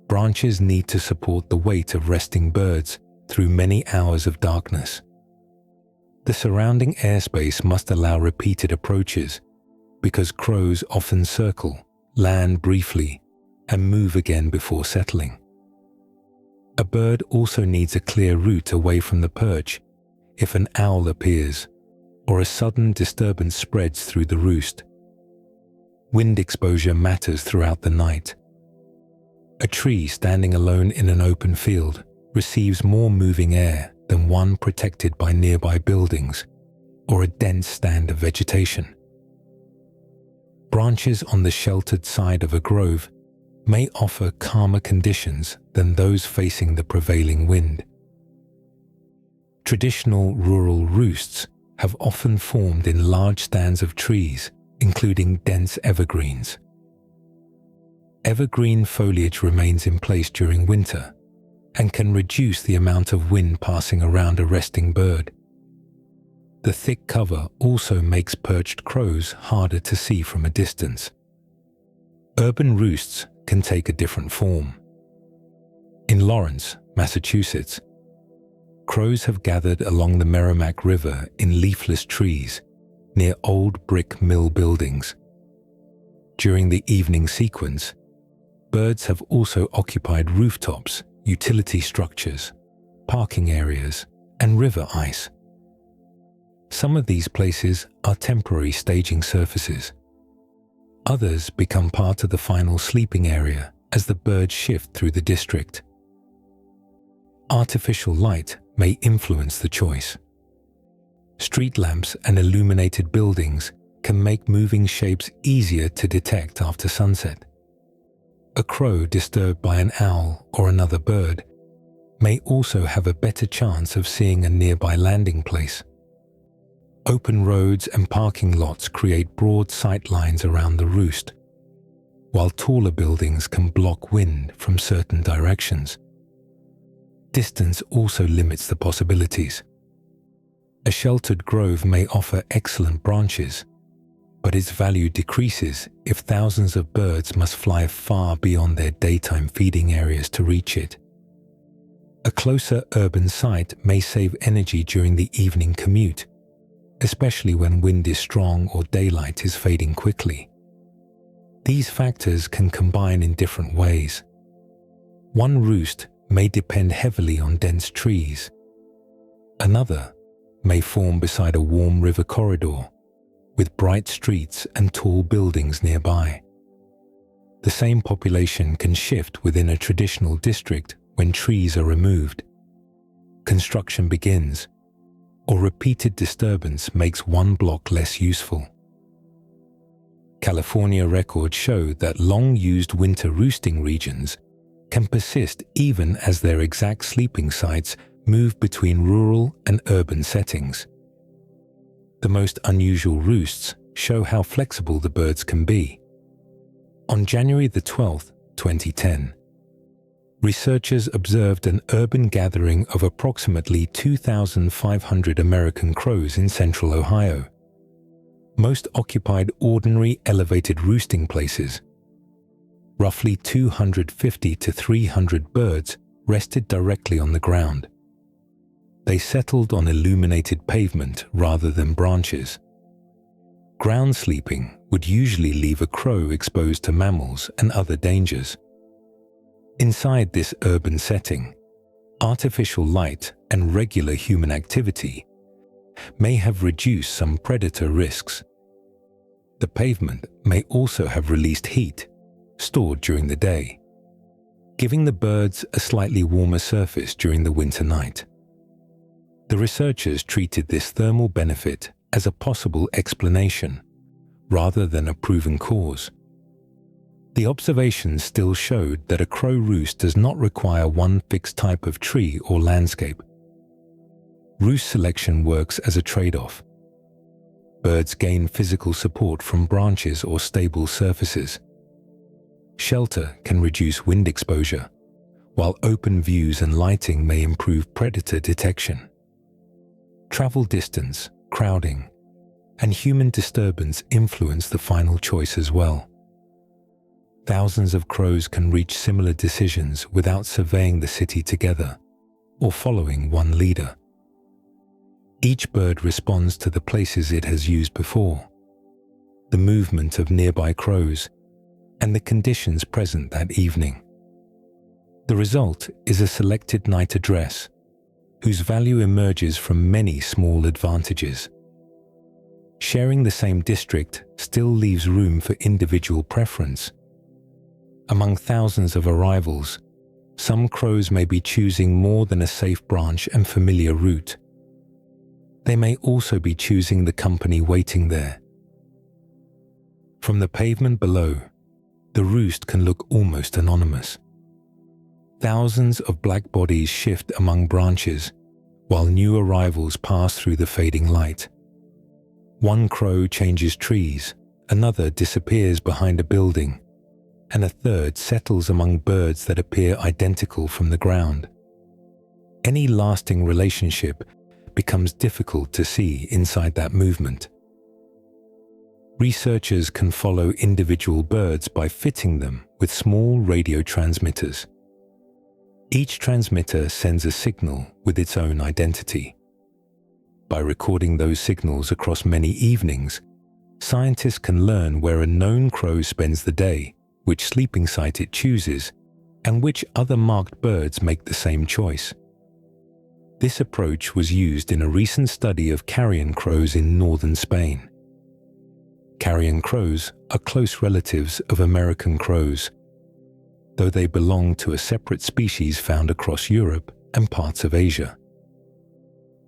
Branches need to support the weight of resting birds through many hours of darkness. The surrounding airspace must allow repeated approaches because crows often circle, land briefly, and move again before settling. A bird also needs a clear route away from the perch if an owl appears or a sudden disturbance spreads through the roost. Wind exposure matters throughout the night. A tree standing alone in an open field receives more moving air than one protected by nearby buildings or a dense stand of vegetation. Branches on the sheltered side of a grove may offer calmer conditions than those facing the prevailing wind. Traditional rural roosts have often formed in large stands of trees, including dense evergreens. Evergreen foliage remains in place during winter and can reduce the amount of wind passing around a resting bird. The thick cover also makes perched crows harder to see from a distance. Urban roosts can take a different form. In Lawrence, Massachusetts, crows have gathered along the Merrimack River in leafless trees near old brick mill buildings. During the evening sequence, birds have also occupied rooftops, utility structures, parking areas, and river ice. Some of these places are temporary staging surfaces. Others become part of the final sleeping area as the birds shift through the district. Artificial light may influence the choice. Street lamps and illuminated buildings can make moving shapes easier to detect after sunset. A crow disturbed by an owl or another bird may also have a better chance of seeing a nearby landing place. Open roads and parking lots create broad sight lines around the roost, while taller buildings can block wind from certain directions. Distance also limits the possibilities. A sheltered grove may offer excellent branches, but its value decreases if thousands of birds must fly far beyond their daytime feeding areas to reach it. A closer urban site may save energy during the evening commute, especially when wind is strong or daylight is fading quickly. These factors can combine in different ways. One roost may depend heavily on dense trees. Another may form beside a warm river corridor, with bright streets and tall buildings nearby. The same population can shift within a traditional district when trees are removed, construction begins, or repeated disturbance makes one block less useful. California records show that long-used winter roosting regions can persist even as their exact sleeping sites move between rural and urban settings. The most unusual roosts show how flexible the birds can be. On January 12, 2010, researchers observed an urban gathering of approximately 2,500 American crows in central Ohio. Most occupied ordinary elevated roosting places. Roughly 250 to 300 birds rested directly on the ground. They settled on illuminated pavement rather than branches. Ground sleeping would usually leave a crow exposed to mammals and other dangers. Inside this urban setting, artificial light and regular human activity may have reduced some predator risks. The pavement may also have released heat, stored during the day, giving the birds a slightly warmer surface during the winter night. The researchers treated this thermal benefit as a possible explanation, rather than a proven cause. The observations still showed that a crow roost does not require one fixed type of tree or landscape. Roost selection works as a trade-off. Birds gain physical support from branches or stable surfaces. Shelter can reduce wind exposure, while open views and lighting may improve predator detection. Travel distance, crowding, and human disturbance influence the final choice as well. Thousands of crows can reach similar decisions without surveying the city together or following one leader. Each bird responds to the places it has used before, the movement of nearby crows, and the conditions present that evening. The result is a selected night address, whose value emerges from many small advantages. Sharing the same district still leaves room for individual preference. Among thousands of arrivals, some crows may be choosing more than a safe branch and familiar route. They may also be choosing the company waiting there. From the pavement below, the roost can look almost anonymous. Thousands of black bodies shift among branches, while new arrivals pass through the fading light. One crow changes trees, another disappears behind a building, and a third settles among birds that appear identical from the ground. Any lasting relationship becomes difficult to see inside that movement. Researchers can follow individual birds by fitting them with small radio transmitters. Each transmitter sends a signal with its own identity. By recording those signals across many evenings, scientists can learn where a known crow spends the day, which sleeping site it chooses, and which other marked birds make the same choice. This approach was used in a recent study of carrion crows in northern Spain. Carrion crows are close relatives of American crows, though they belong to a separate species found across Europe and parts of Asia.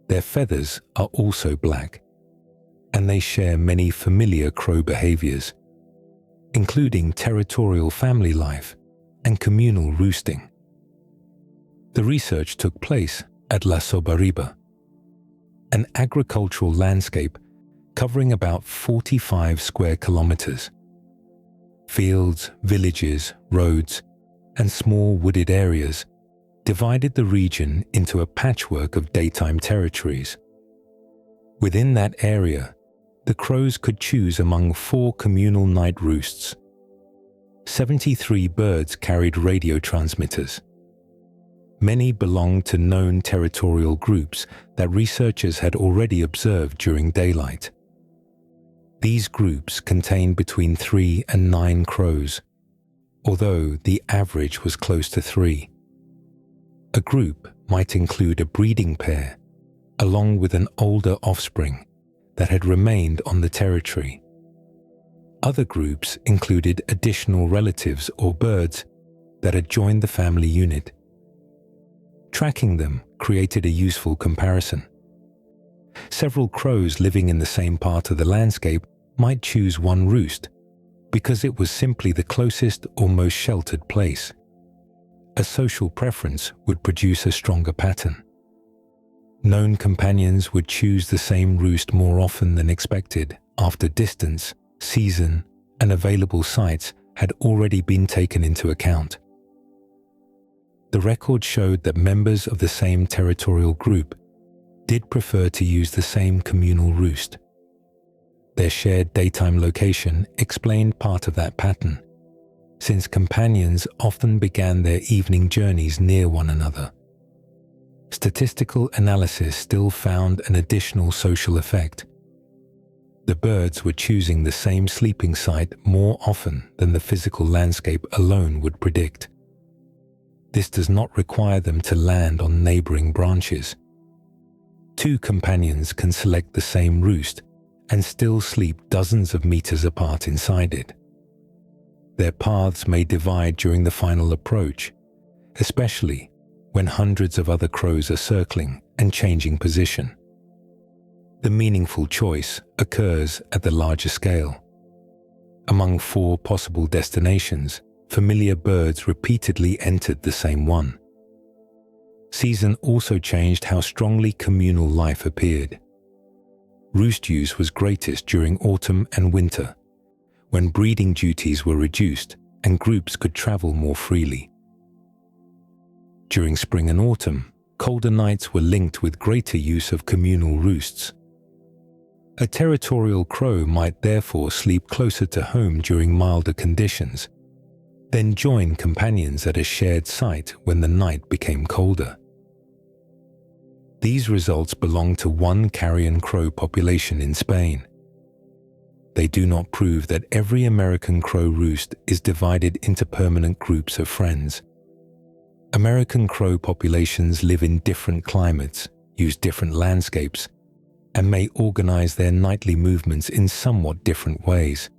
Their feathers are also black, and they share many familiar crow behaviors, including territorial family life and communal roosting. The research took place at La Sobariba, an agricultural landscape covering about 45 square kilometers. Fields, villages, roads, and small wooded areas divided the region into a patchwork of daytime territories. Within that area, the crows could choose among 4 communal night roosts. 73 birds carried radio transmitters. Many belonged to known territorial groups that researchers had already observed during daylight. These groups contained between 3 and 9 crows, although the average was close to 3. A group might include a breeding pair, along with an older offspring that had remained on the territory. Other groups included additional relatives or birds that had joined the family unit. Tracking them created a useful comparison. Several crows living in the same part of the landscape might choose one roost because it was simply the closest or most sheltered place. A social preference would produce a stronger pattern. Known companions would choose the same roost more often than expected after distance, season, and available sites had already been taken into account. The record showed that members of the same territorial group did prefer to use the same communal roost. Their shared daytime location explained part of that pattern, since companions often began their evening journeys near one another. Statistical analysis still found an additional social effect. The birds were choosing the same sleeping site more often than the physical landscape alone would predict. This does not require them to land on neighboring branches. 2 companions can select the same roost and still sleep dozens of meters apart inside it. Their paths may divide during the final approach, especially when hundreds of other crows are circling and changing position. The meaningful choice occurs at the larger scale. Among 4 possible destinations, familiar birds repeatedly entered the same one. Season also changed how strongly communal life appeared. Roost use was greatest during autumn and winter, when breeding duties were reduced and groups could travel more freely. During spring and autumn, colder nights were linked with greater use of communal roosts. A territorial crow might therefore sleep closer to home during milder conditions, then join companions at a shared site when the night became colder. These results belong to one carrion crow population in Spain. They do not prove that every American crow roost is divided into permanent groups of friends. American crow populations live in different climates, use different landscapes, and may organize their nightly movements in somewhat different ways.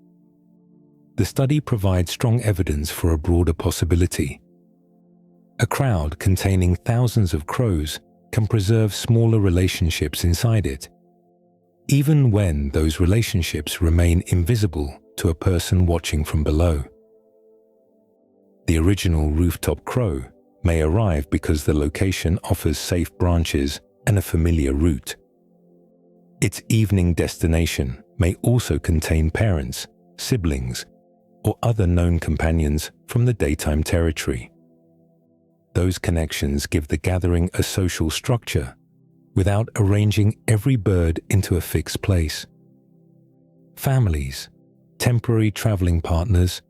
The study provides strong evidence for a broader possibility. A crowd containing thousands of crows can preserve smaller relationships inside it, even when those relationships remain invisible to a person watching from below. The original rooftop crow may arrive because the location offers safe branches and a familiar route. Its evening destination may also contain parents, siblings, or other known companions from the daytime territory. Those connections give the gathering a social structure without arranging every bird into a fixed place. Families, temporary traveling partners,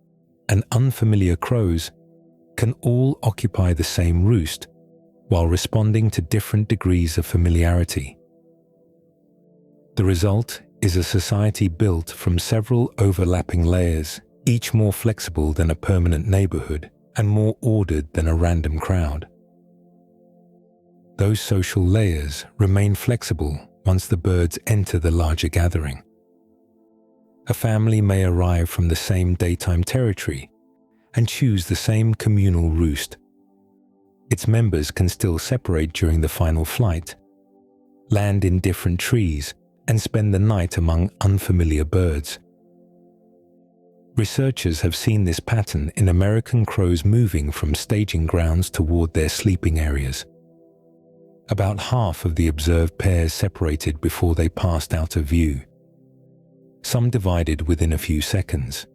and unfamiliar crows can all occupy the same roost while responding to different degrees of familiarity. The result is a society built from several overlapping layers, each more flexible than a permanent neighborhood and more ordered than a random crowd. Those social layers remain flexible once the birds enter the larger gathering. A family may arrive from the same daytime territory and choose the same communal roost. Its members can still separate during the final flight, land in different trees, and spend the night among unfamiliar birds. Researchers have seen this pattern in American crows moving from staging grounds toward their sleeping areas. About half of the observed pairs separated before they passed out of view. Some divided within a few seconds.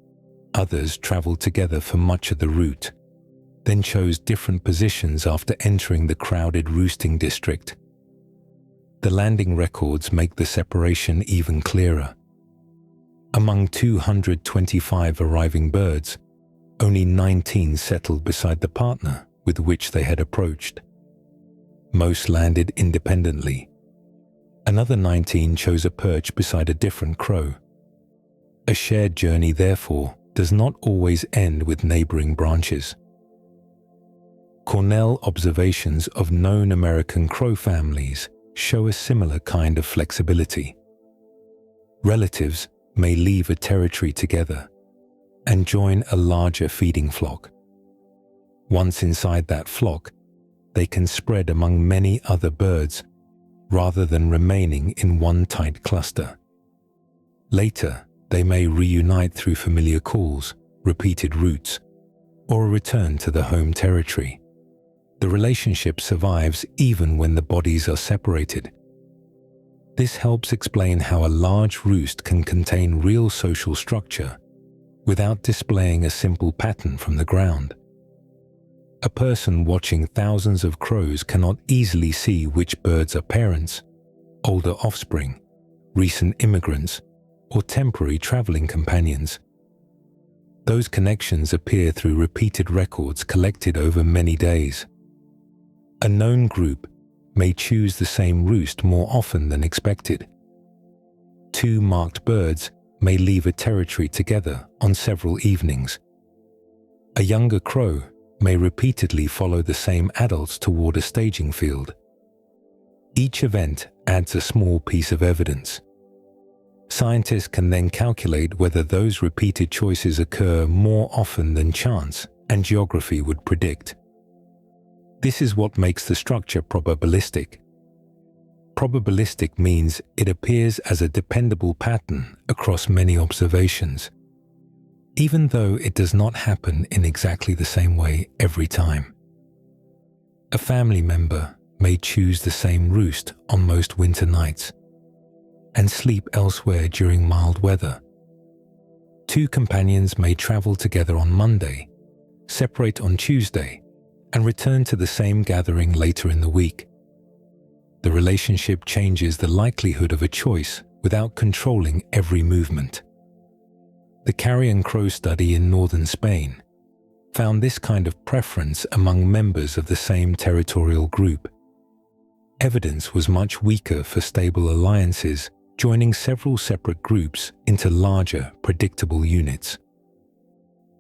Others traveled together for much of the route, then chose different positions after entering the crowded roosting district. The landing records make the separation even clearer. Among 225 arriving birds, only 19 settled beside the partner with which they had approached. Most landed independently. Another 19 chose a perch beside a different crow. A shared journey, therefore, does not always end with neighboring branches. Cornell observations of known American crow families show a similar kind of flexibility. Relatives may leave a territory together and join a larger feeding flock. Once inside that flock, they can spread among many other birds rather than remaining in one tight cluster. Later, they may reunite through familiar calls, repeated routes, or a return to the home territory. The relationship survives even when the bodies are separated. This helps explain how a large roost can contain real social structure without displaying a simple pattern from the ground. A person watching thousands of crows cannot easily see which birds are parents, older offspring, recent immigrants, or temporary traveling companions. Those connections appear through repeated records collected over many days. A known group may choose the same roost more often than expected. Two marked birds may leave a territory together on several evenings. A younger crow may repeatedly follow the same adults toward a staging field. Each event adds a small piece of evidence. Scientists can then calculate whether those repeated choices occur more often than chance and geography would predict. This is what makes the structure probabilistic. Probabilistic means it appears as a dependable pattern across many observations, even though it does not happen in exactly the same way every time. A family member may choose the same roost on most winter nights and sleep elsewhere during mild weather. Two companions may travel together on Monday, separate on Tuesday, and return to the same gathering later in the week. The relationship changes the likelihood of a choice without controlling every movement. The carrion crow study in northern Spain found this kind of preference among members of the same territorial group. Evidence was much weaker for stable alliances joining several separate groups into larger, predictable units.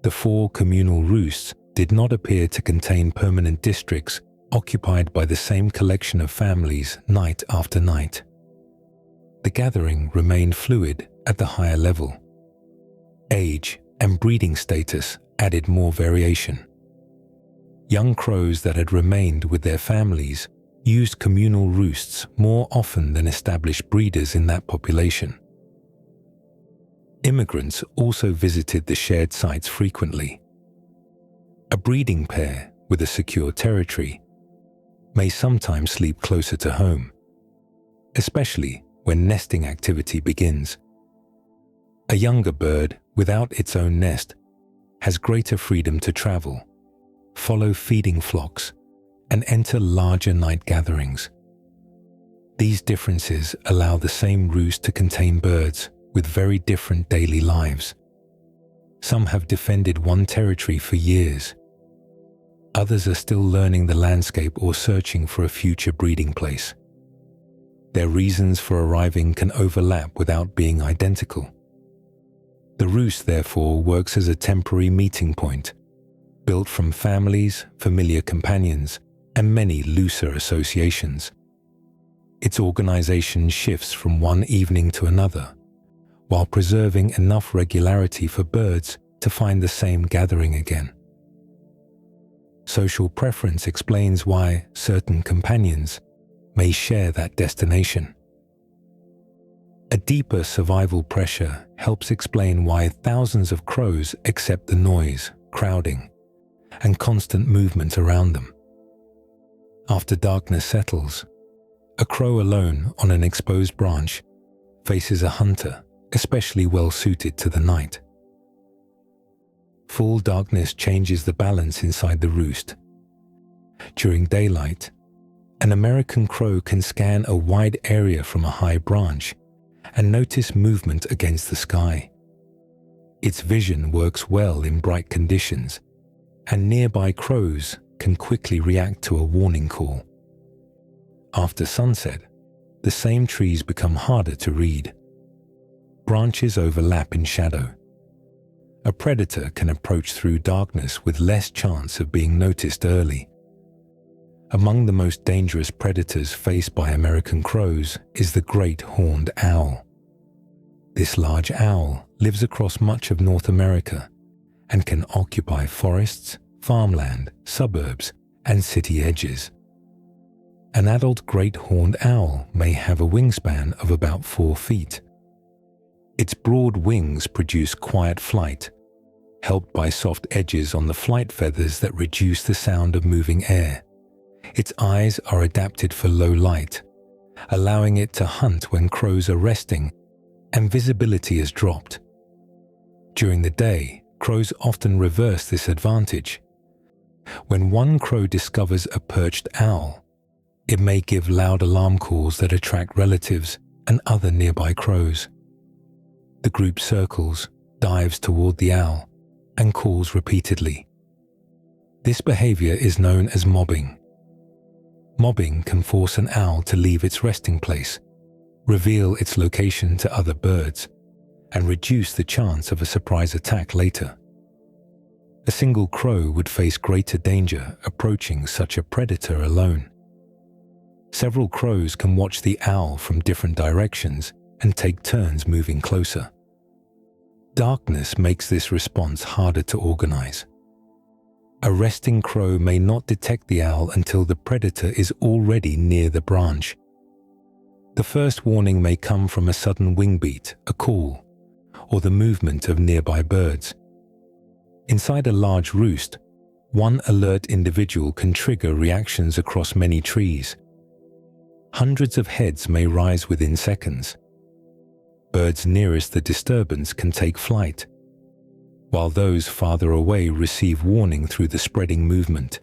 The 4 communal roosts did not appear to contain permanent districts occupied by the same collection of families night after night. The gathering remained fluid at the higher level. Age and breeding status added more variation. Young crows that had remained with their families used communal roosts more often than established breeders in that population. Immigrants also visited the shared sites frequently. A breeding pair with a secure territory may sometimes sleep closer to home, especially when nesting activity begins. A younger bird without its own nest has greater freedom to travel, follow feeding flocks, and enter larger night gatherings. These differences allow the same roost to contain birds with very different daily lives. Some have defended one territory for years. Others are still learning the landscape or searching for a future breeding place. Their reasons for arriving can overlap without being identical. The roost, therefore, works as a temporary meeting point, built from families, familiar companions, and many looser associations. Its organization shifts from one evening to another, while preserving enough regularity for birds to find the same gathering again. Social preference explains why certain companions may share that destination. A deeper survival pressure helps explain why thousands of crows accept the noise, crowding, and constant movement around them. After darkness settles, a crow alone on an exposed branch faces a hunter especially well suited to the night. Full darkness changes the balance inside the roost. During daylight, an American crow can scan a wide area from a high branch and notice movement against the sky. Its vision works well in bright conditions, and nearby crows can quickly react to a warning call. After sunset, the same trees become harder to read. Branches overlap in shadow. A predator can approach through darkness with less chance of being noticed early. Among the most dangerous predators faced by American crows is the great horned owl. This large owl lives across much of North America and can occupy forests, farmland, suburbs, and city edges. An adult great horned owl may have a wingspan of about 4 feet. Its broad wings produce quiet flight, helped by soft edges on the flight feathers that reduce the sound of moving air. Its eyes are adapted for low light, allowing it to hunt when crows are resting and visibility is dropped. During the day, crows often reverse this advantage. When one crow discovers a perched owl, it may give loud alarm calls that attract relatives and other nearby crows. The group circles, dives toward the owl, and calls repeatedly. This behavior is known as mobbing. Mobbing can force an owl to leave its resting place, reveal its location to other birds, and reduce the chance of a surprise attack later. A single crow would face greater danger approaching such a predator alone. Several crows can watch the owl from different directions and take turns moving closer. Darkness makes this response harder to organize. A resting crow may not detect the owl until the predator is already near the branch. The first warning may come from a sudden wing beat, a call, or the movement of nearby birds. Inside a large roost, one alert individual can trigger reactions across many trees. Hundreds of heads may rise within seconds. Birds nearest the disturbance can take flight, while those farther away receive warning through the spreading movement.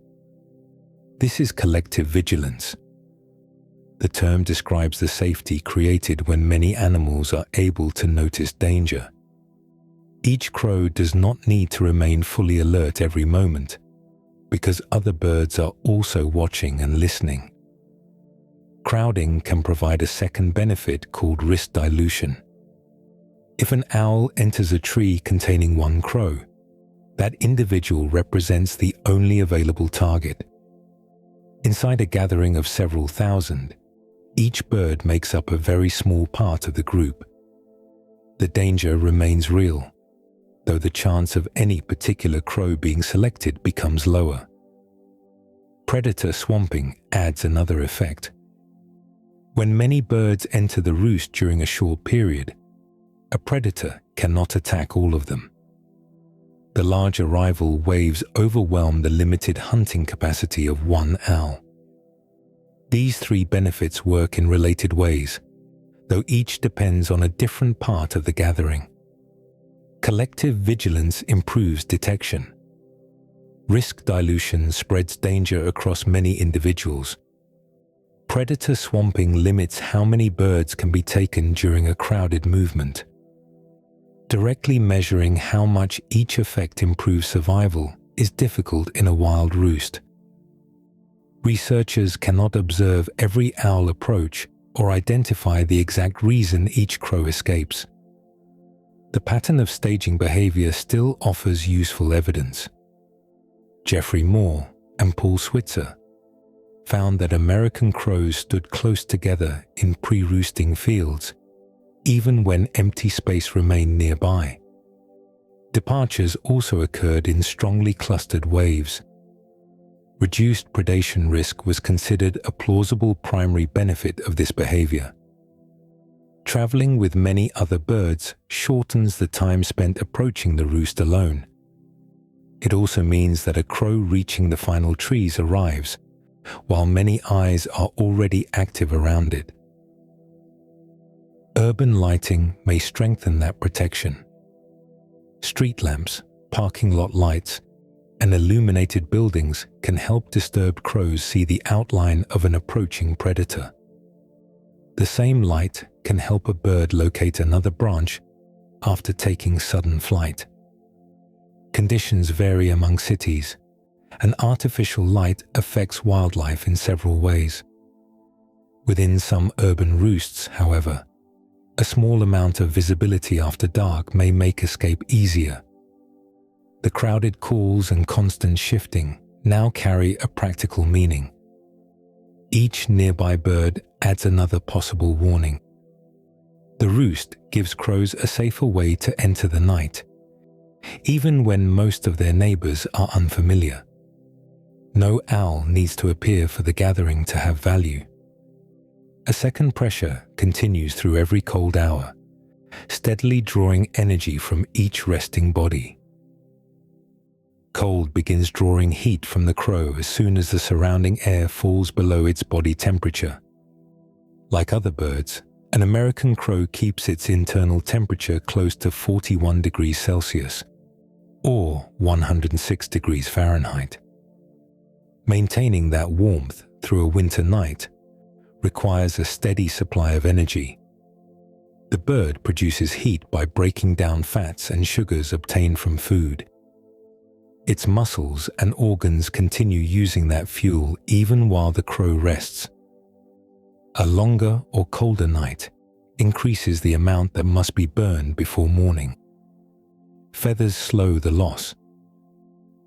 This is collective vigilance. The term describes the safety created when many animals are able to notice danger. Each crow does not need to remain fully alert every moment, because other birds are also watching and listening. Crowding can provide a second benefit called risk dilution. If an owl enters a tree containing one crow, that individual represents the only available target. Inside a gathering of several thousand, each bird makes up a very small part of the group. The danger remains real, though the chance of any particular crow being selected becomes lower. Predator swamping adds another effect. When many birds enter the roost during a short period, a predator cannot attack all of them. The large arrival waves overwhelm the limited hunting capacity of one owl. These 3 benefits work in related ways, though each depends on a different part of the gathering. Collective vigilance improves detection. Risk dilution spreads danger across many individuals. Predator swamping limits how many birds can be taken during a crowded movement. Directly measuring how much each effect improves survival is difficult in a wild roost. Researchers cannot observe every owl approach or identify the exact reason each crow escapes. The pattern of staging behavior still offers useful evidence. Jeffrey Moore and Paul Switzer found that American crows stood close together in pre-roosting fields, even when empty space remained nearby. Departures also occurred in strongly clustered waves. Reduced predation risk was considered a plausible primary benefit of this behavior. Traveling with many other birds shortens the time spent approaching the roost alone. It also means that a crow reaching the final trees arrives, while many eyes are already active around it. Urban lighting may strengthen that protection. Street lamps, parking lot lights, and illuminated buildings can help disturbed crows see the outline of an approaching predator. The same light can help a bird locate another branch after taking sudden flight. Conditions vary among cities, and artificial light affects wildlife in several ways. Within some urban roosts, however, a small amount of visibility after dark may make escape easier. The crowded calls and constant shifting now carry a practical meaning. Each nearby bird adds another possible warning. The roost gives crows a safer way to enter the night, even when most of their neighbors are unfamiliar. No owl needs to appear for the gathering to have value. A second pressure continues through every cold hour, steadily drawing energy from each resting body. Cold begins drawing heat from the crow as soon as the surrounding air falls below its body temperature. Like other birds, an American crow keeps its internal temperature close to 41 degrees Celsius, or 106 degrees Fahrenheit. Maintaining that warmth through a winter night requires a steady supply of energy. The bird produces heat by breaking down fats and sugars obtained from food. Its muscles and organs continue using that fuel even while the crow rests. A longer or colder night increases the amount that must be burned before morning. Feathers slow the loss.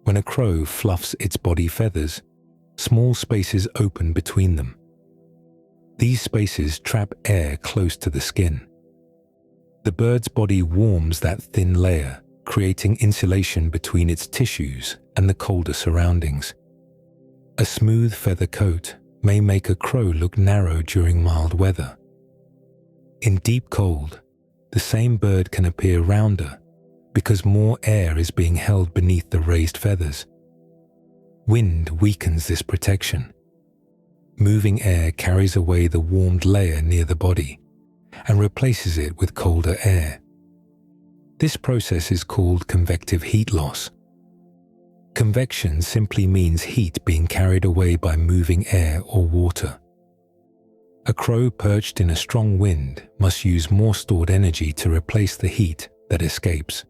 When a crow fluffs its body feathers, small spaces open between them. These spaces trap air close to the skin. The bird's body warms that thin layer, creating insulation between its tissues and the colder surroundings. A smooth feather coat may make a crow look narrow during mild weather. In deep cold, the same bird can appear rounder because more air is being held beneath the raised feathers. Wind weakens this protection. Moving air carries away the warmed layer near the body and replaces it with colder air. This process is called convective heat loss. Convection simply means heat being carried away by moving air or water. A crow perched in a strong wind must use more stored energy to replace the heat that escapes.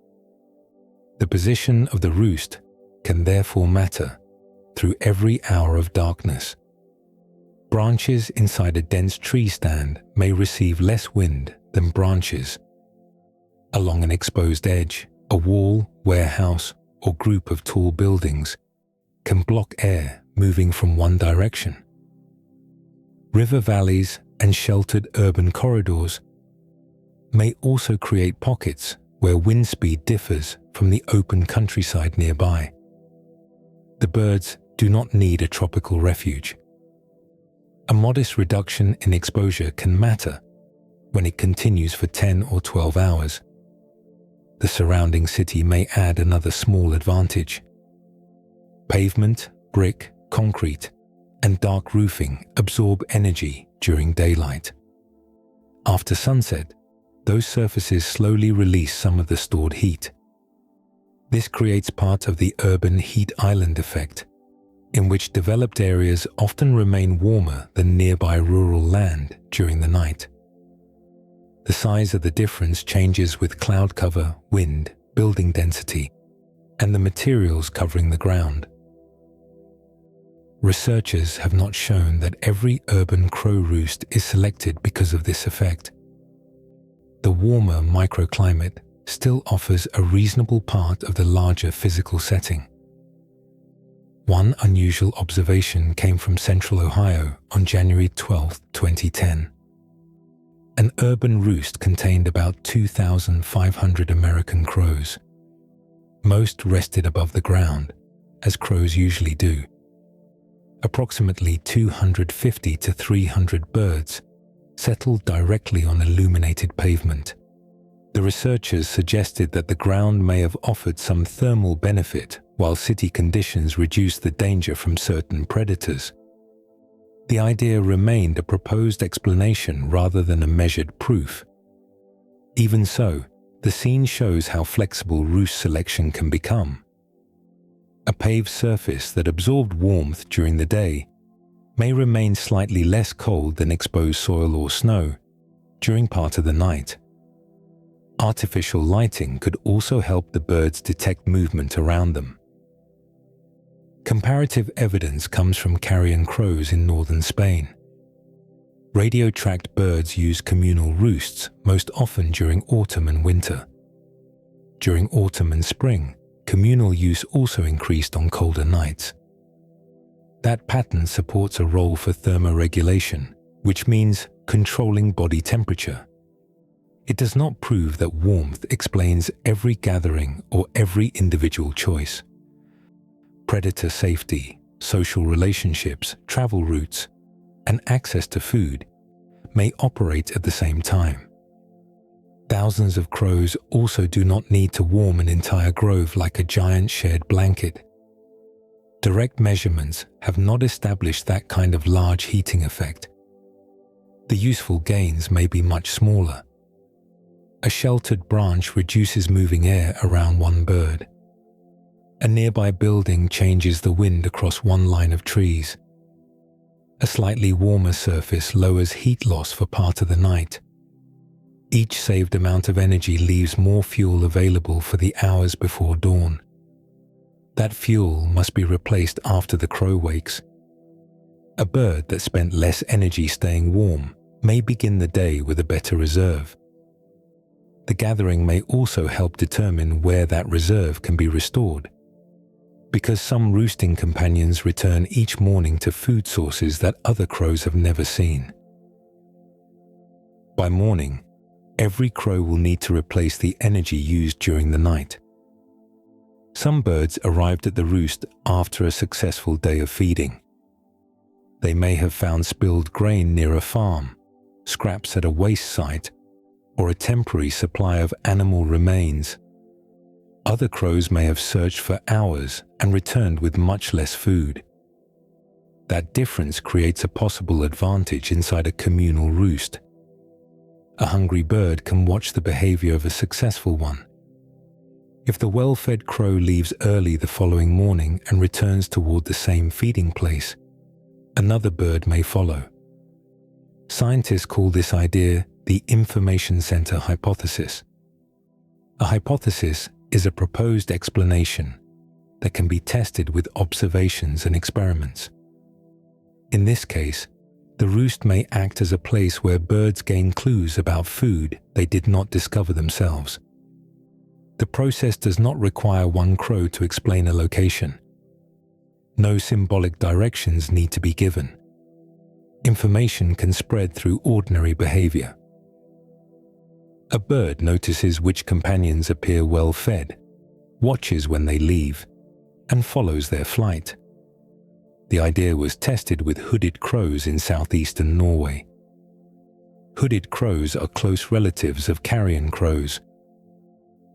The position of the roost can therefore matter through every hour of darkness. Branches inside a dense tree stand may receive less wind than branches along an exposed edge, a wall, warehouse, or group of tall buildings can block air moving from one direction. River valleys and sheltered urban corridors may also create pockets where wind speed differs from the open countryside nearby. The birds do not need a tropical refuge. A modest reduction in exposure can matter when it continues for 10 or 12 hours. The surrounding city may add another small advantage. Pavement, brick, concrete, and dark roofing absorb energy during daylight. After sunset, those surfaces slowly release some of the stored heat. This creates part of the urban heat island effect, in which developed areas often remain warmer than nearby rural land during the night. The size of the difference changes with cloud cover, wind, building density, and the materials covering the ground. Researchers have not shown that every urban crow roost is selected because of this effect. The warmer microclimate still offers a reasonable part of the larger physical setting. One unusual observation came from Central Ohio on January 12, 2010. An urban roost contained about 2,500 American crows. Most rested above the ground, as crows usually do. Approximately 250 to 300 birds settled directly on illuminated pavement. The researchers suggested that the ground may have offered some thermal benefit while city conditions reduced the danger from certain predators. The idea remained a proposed explanation rather than a measured proof. Even so, the scene shows how flexible roost selection can become. A paved surface that absorbed warmth during the day may remain slightly less cold than exposed soil or snow during part of the night. Artificial lighting could also help the birds detect movement around them. Comparative evidence comes from carrion crows in northern Spain. Radio-tracked birds use communal roosts most often during autumn and winter. During autumn and spring, communal use also increased on colder nights. That pattern supports a role for thermoregulation, which means controlling body temperature. It does not prove that warmth explains every gathering or every individual choice. Predator safety, social relationships, travel routes, and access to food may operate at the same time. Thousands of crows also do not need to warm an entire grove like a giant shared blanket. Direct measurements have not established that kind of large heating effect. The useful gains may be much smaller. A sheltered branch reduces moving air around one bird. A nearby building changes the wind across one line of trees. A slightly warmer surface lowers heat loss for part of the night. Each saved amount of energy leaves more fuel available for the hours before dawn. That fuel must be replaced after the crow wakes. A bird that spent less energy staying warm may begin the day with a better reserve. The gathering may also help determine where that reserve can be restored, because some roosting companions return each morning to food sources that other crows have never seen. By morning, every crow will need to replace the energy used during the night. Some birds arrived at the roost after a successful day of feeding. They may have found spilled grain near a farm, scraps at a waste site, or a temporary supply of animal remains. Other crows may have searched for hours and returned with much less food. That difference creates a possible advantage inside a communal roost. A hungry bird can watch the behavior of a successful one. If the well-fed crow leaves early the following morning and returns toward the same feeding place, another bird may follow. Scientists call this idea the information center hypothesis. A hypothesis is a proposed explanation that can be tested with observations and experiments. In this case, the roost may act as a place where birds gain clues about food they did not discover themselves. The process does not require one crow to explain a location. No symbolic directions need to be given. Information can spread through ordinary behavior. A bird notices which companions appear well fed, watches when they leave, and follows their flight. The idea was tested with hooded crows in southeastern Norway. Hooded crows are close relatives of carrion crows.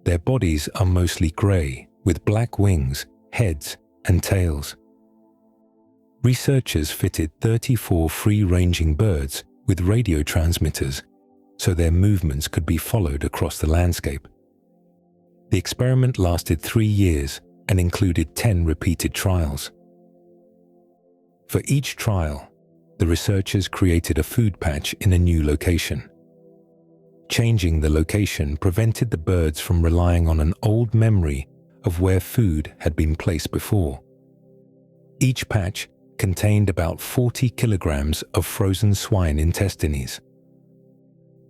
Their bodies are mostly grey, with black wings, heads, and tails. Researchers fitted 34 free-ranging birds with radio transmitters so their movements could be followed across the landscape. The experiment lasted 3 years and included 10 repeated trials. For each trial, the researchers created a food patch in a new location. Changing the location prevented the birds from relying on an old memory of where food had been placed before. Each patch contained about 40 kilograms of frozen swine intestines.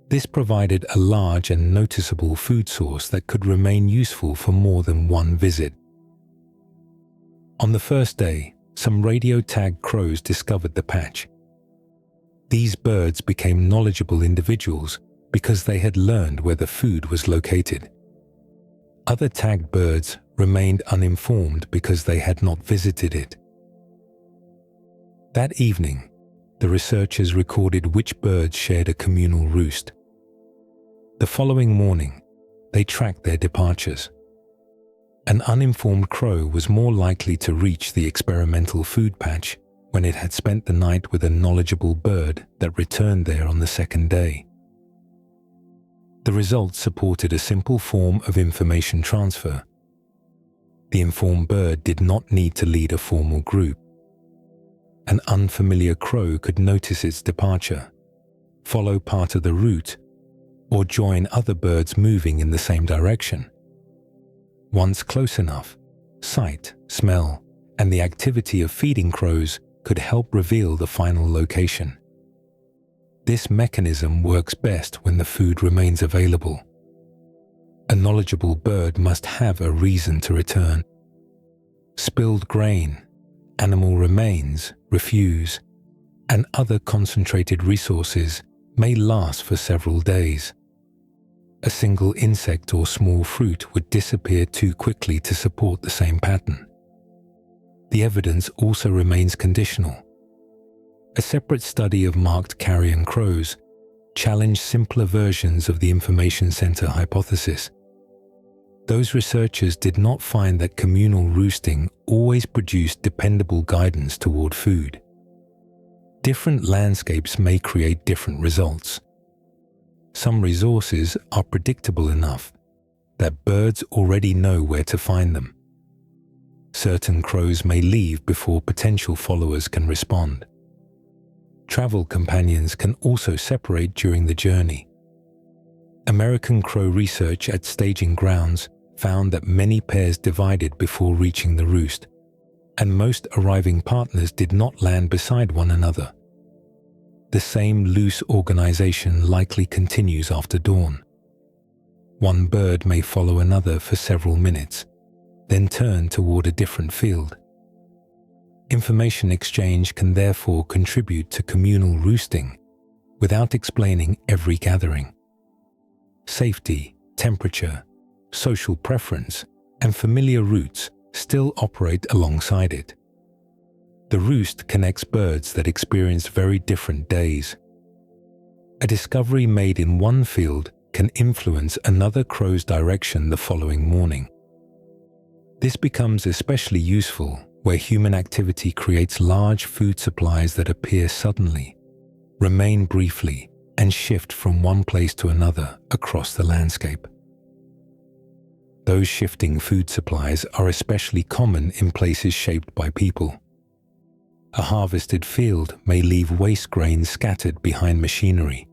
This provided a large and noticeable food source that could remain useful for more than one visit. On the first day, some radio-tagged crows discovered the patch. These birds became knowledgeable individuals because they had learned where the food was located. Other tagged birds remained uninformed because they had not visited it. That evening, the researchers recorded which birds shared a communal roost. The following morning, they tracked their departures. An uninformed crow was more likely to reach the experimental food patch when it had spent the night with a knowledgeable bird that returned there on the second day. The results supported a simple form of information transfer. The informed bird did not need to lead a formal group. An unfamiliar crow could notice its departure, follow part of the route, or join other birds moving in the same direction. Once close enough, sight, smell, and the activity of feeding crows could help reveal the final location. This mechanism works best when the food remains available. A knowledgeable bird must have a reason to return. Spilled grain, animal remains, refuse, and other concentrated resources may last for several days. A single insect or small fruit would disappear too quickly to support the same pattern. The evidence also remains conditional. A separate study of marked carrion crows challenged simpler versions of the information center hypothesis. Those researchers did not find that communal roosting always produced dependable guidance toward food. Different landscapes may create different results. Some resources are predictable enough that birds already know where to find them. Certain crows may leave before potential followers can respond. Travel companions can also separate during the journey. American crow research at staging grounds found that many pairs divided before reaching the roost, and most arriving partners did not land beside one another. The same loose organization likely continues after dawn. One bird may follow another for several minutes, then turn toward a different field. Information exchange can therefore contribute to communal roosting without explaining every gathering. Safety, temperature, social preference, and familiar routes still operate alongside it. The roost connects birds that experience very different days. A discovery made in one field can influence another crow's direction the following morning. This becomes especially useful where human activity creates large food supplies that appear suddenly, remain briefly, and shift from one place to another across the landscape. Those shifting food supplies are especially common in places shaped by people. A harvested field may leave waste grains scattered behind machinery.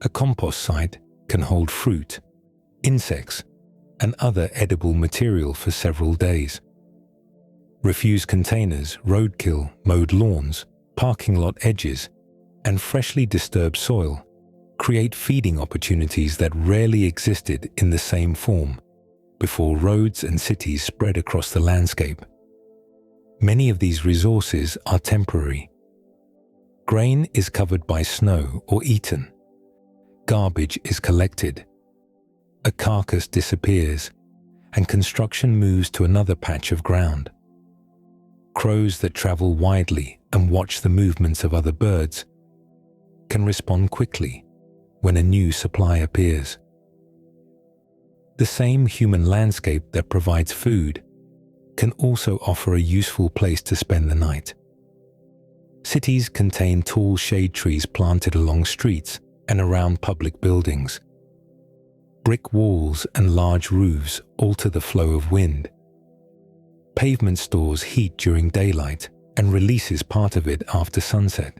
A compost site can hold fruit, insects, and other edible material for several days. Refuse containers, roadkill, mowed lawns, parking lot edges, and freshly disturbed soil create feeding opportunities that rarely existed in the same form before roads and cities spread across the landscape. Many of these resources are temporary. Grain is covered by snow or eaten. Garbage is collected. A carcass disappears, and construction moves to another patch of ground. Crows that travel widely and watch the movements of other birds can respond quickly when a new supply appears. The same human landscape that provides food can also offer a useful place to spend the night. Cities contain tall shade trees planted along streets and around public buildings. Brick walls and large roofs alter the flow of wind. Pavement stores heat during daylight and releases part of it after sunset.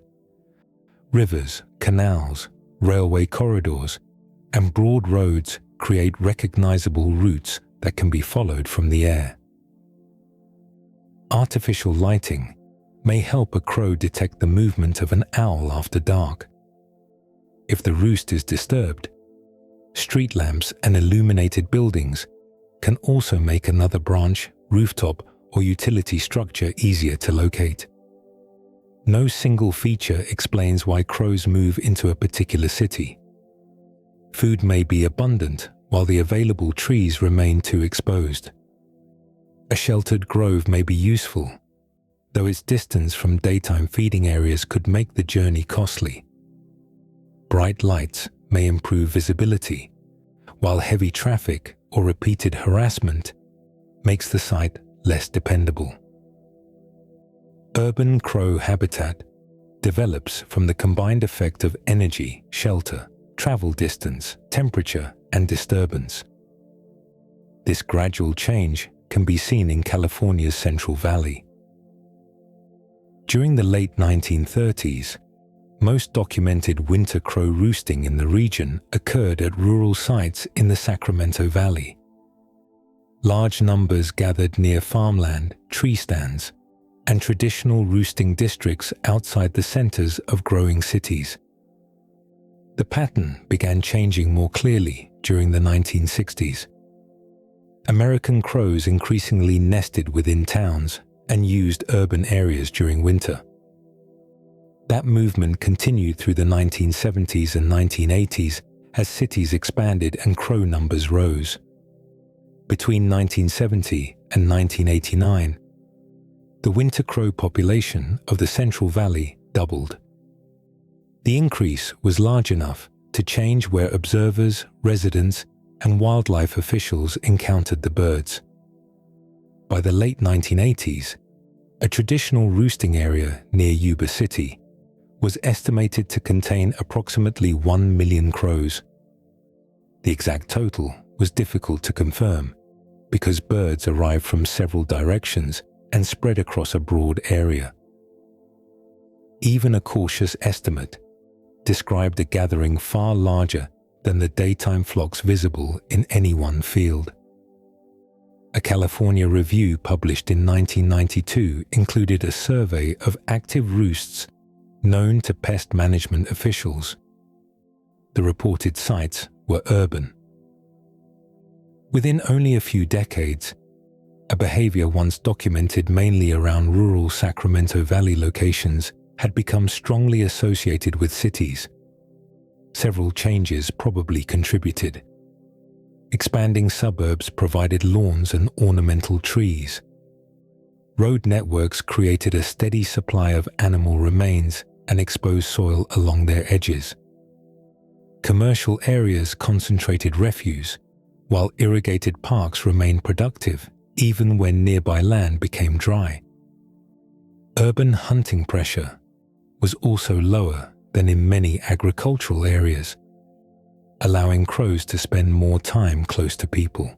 Rivers, canals, railway corridors, and broad roads create recognizable routes that can be followed from the air. Artificial lighting may help a crow detect the movement of an owl after dark. If the roost is disturbed, street lamps and illuminated buildings can also make another branch, rooftop, or utility structure easier to locate. No single feature explains why crows move into a particular city. Food may be abundant while the available trees remain too exposed. A sheltered grove may be useful, though its distance from daytime feeding areas could make the journey costly. Bright lights may improve visibility, while heavy traffic or repeated harassment makes the site less dependable. Urban crow habitat develops from the combined effect of energy, shelter, travel distance, temperature, and disturbance. This gradual change can be seen in California's Central Valley. During the late 1930s, most documented winter crow roosting in the region occurred at rural sites in the Sacramento Valley. Large numbers gathered near farmland, tree stands, and traditional roosting districts outside the centers of growing cities. The pattern began changing more clearly during the 1960s. American crows increasingly nested within towns and used urban areas during winter. That movement continued through the 1970s and 1980s as cities expanded and crow numbers rose. Between 1970 and 1989, the winter crow population of the Central Valley doubled. The increase was large enough to change where observers, residents, and wildlife officials encountered the birds. By the late 1980s, a traditional roosting area near Yuba City was estimated to contain approximately 1 million crows. The exact total was difficult to confirm because birds arrived from several directions and spread across a broad area. Even a cautious estimate described a gathering far larger than the daytime flocks visible in any one field. A California review published in 1992 included a survey of active roosts known to pest management officials. The reported sites were urban. Within only a few decades, a behavior once documented mainly around rural Sacramento Valley locations had become strongly associated with cities. Several changes probably contributed. Expanding suburbs provided lawns and ornamental trees. Road networks created a steady supply of animal remains and exposed soil along their edges. Commercial areas concentrated refuse, while irrigated parks remained productive even when nearby land became dry. Urban hunting pressure was also lower than in many agricultural areas, allowing crows to spend more time close to people.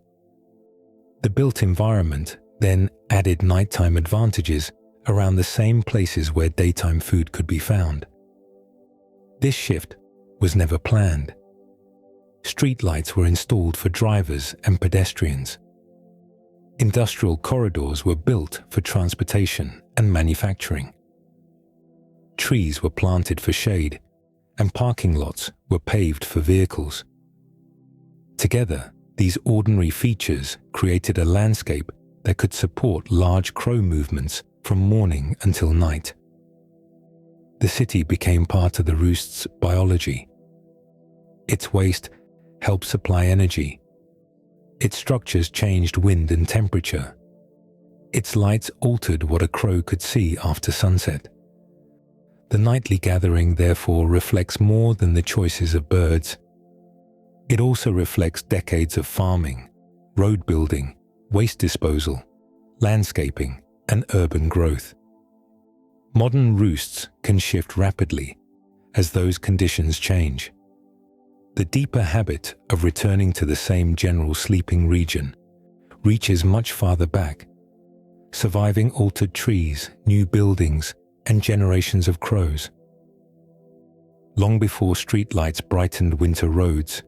The built environment then added nighttime advantages around the same places where daytime food could be found. This shift was never planned. Streetlights were installed for drivers and pedestrians. Industrial corridors were built for transportation and manufacturing. Trees were planted for shade, and parking lots were paved for vehicles. Together, these ordinary features created a landscape that could support large crow movements from morning until night. The city became part of the roost's biology. Its waste helped supply energy. Its structures changed wind and temperature. Its lights altered what a crow could see after sunset. The nightly gathering therefore reflects more than the choices of birds. It also reflects decades of farming, road building, waste disposal, landscaping, and urban growth. Modern roosts can shift rapidly as those conditions change. The deeper habit of returning to the same general sleeping region reaches much farther back, surviving altered trees, new buildings, and generations of crows. Long before streetlights brightened winter roads,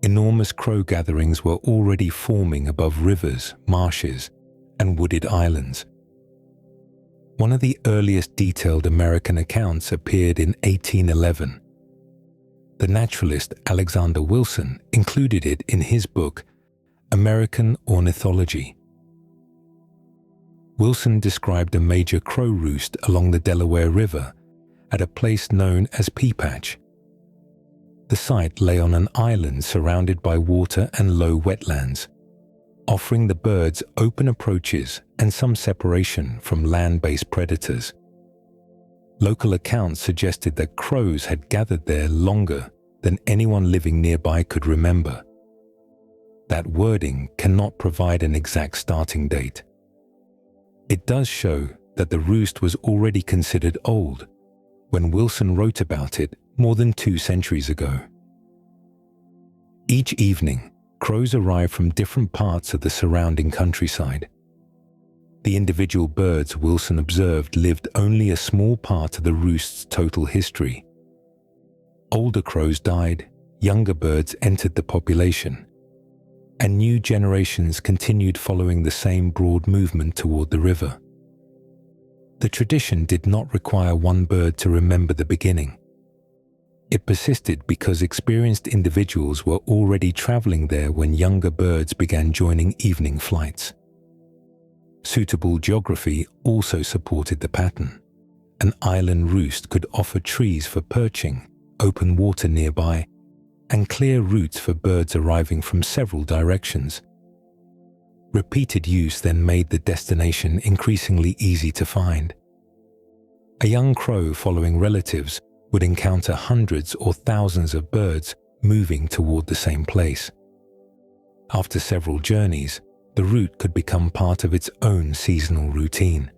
enormous crow gatherings were already forming above rivers, marshes, and wooded islands. One of the earliest detailed American accounts appeared in 1811. The naturalist Alexander Wilson included it in his book, American Ornithology. Wilson described a major crow roost along the Delaware River at a place known as Pea Patch. The site lay on an island surrounded by water and low wetlands, offering the birds open approaches and some separation from land-based predators. Local accounts suggested that crows had gathered there longer than anyone living nearby could remember. That wording cannot provide an exact starting date. It does show that the roost was already considered old when Wilson wrote about it more than 2 centuries ago. Each evening, crows arrived from different parts of the surrounding countryside. The individual birds Wilson observed lived only a small part of the roost's total history. Older crows died, younger birds entered the population, and new generations continued following the same broad movement toward the river. The tradition did not require one bird to remember the beginning. It persisted because experienced individuals were already traveling there when younger birds began joining evening flights. Suitable geography also supported the pattern. An island roost could offer trees for perching, open water nearby, and clear routes for birds arriving from several directions. Repeated use then made the destination increasingly easy to find. A young crow following relatives would encounter hundreds or thousands of birds moving toward the same place. After several journeys, the route could become part of its own seasonal routine.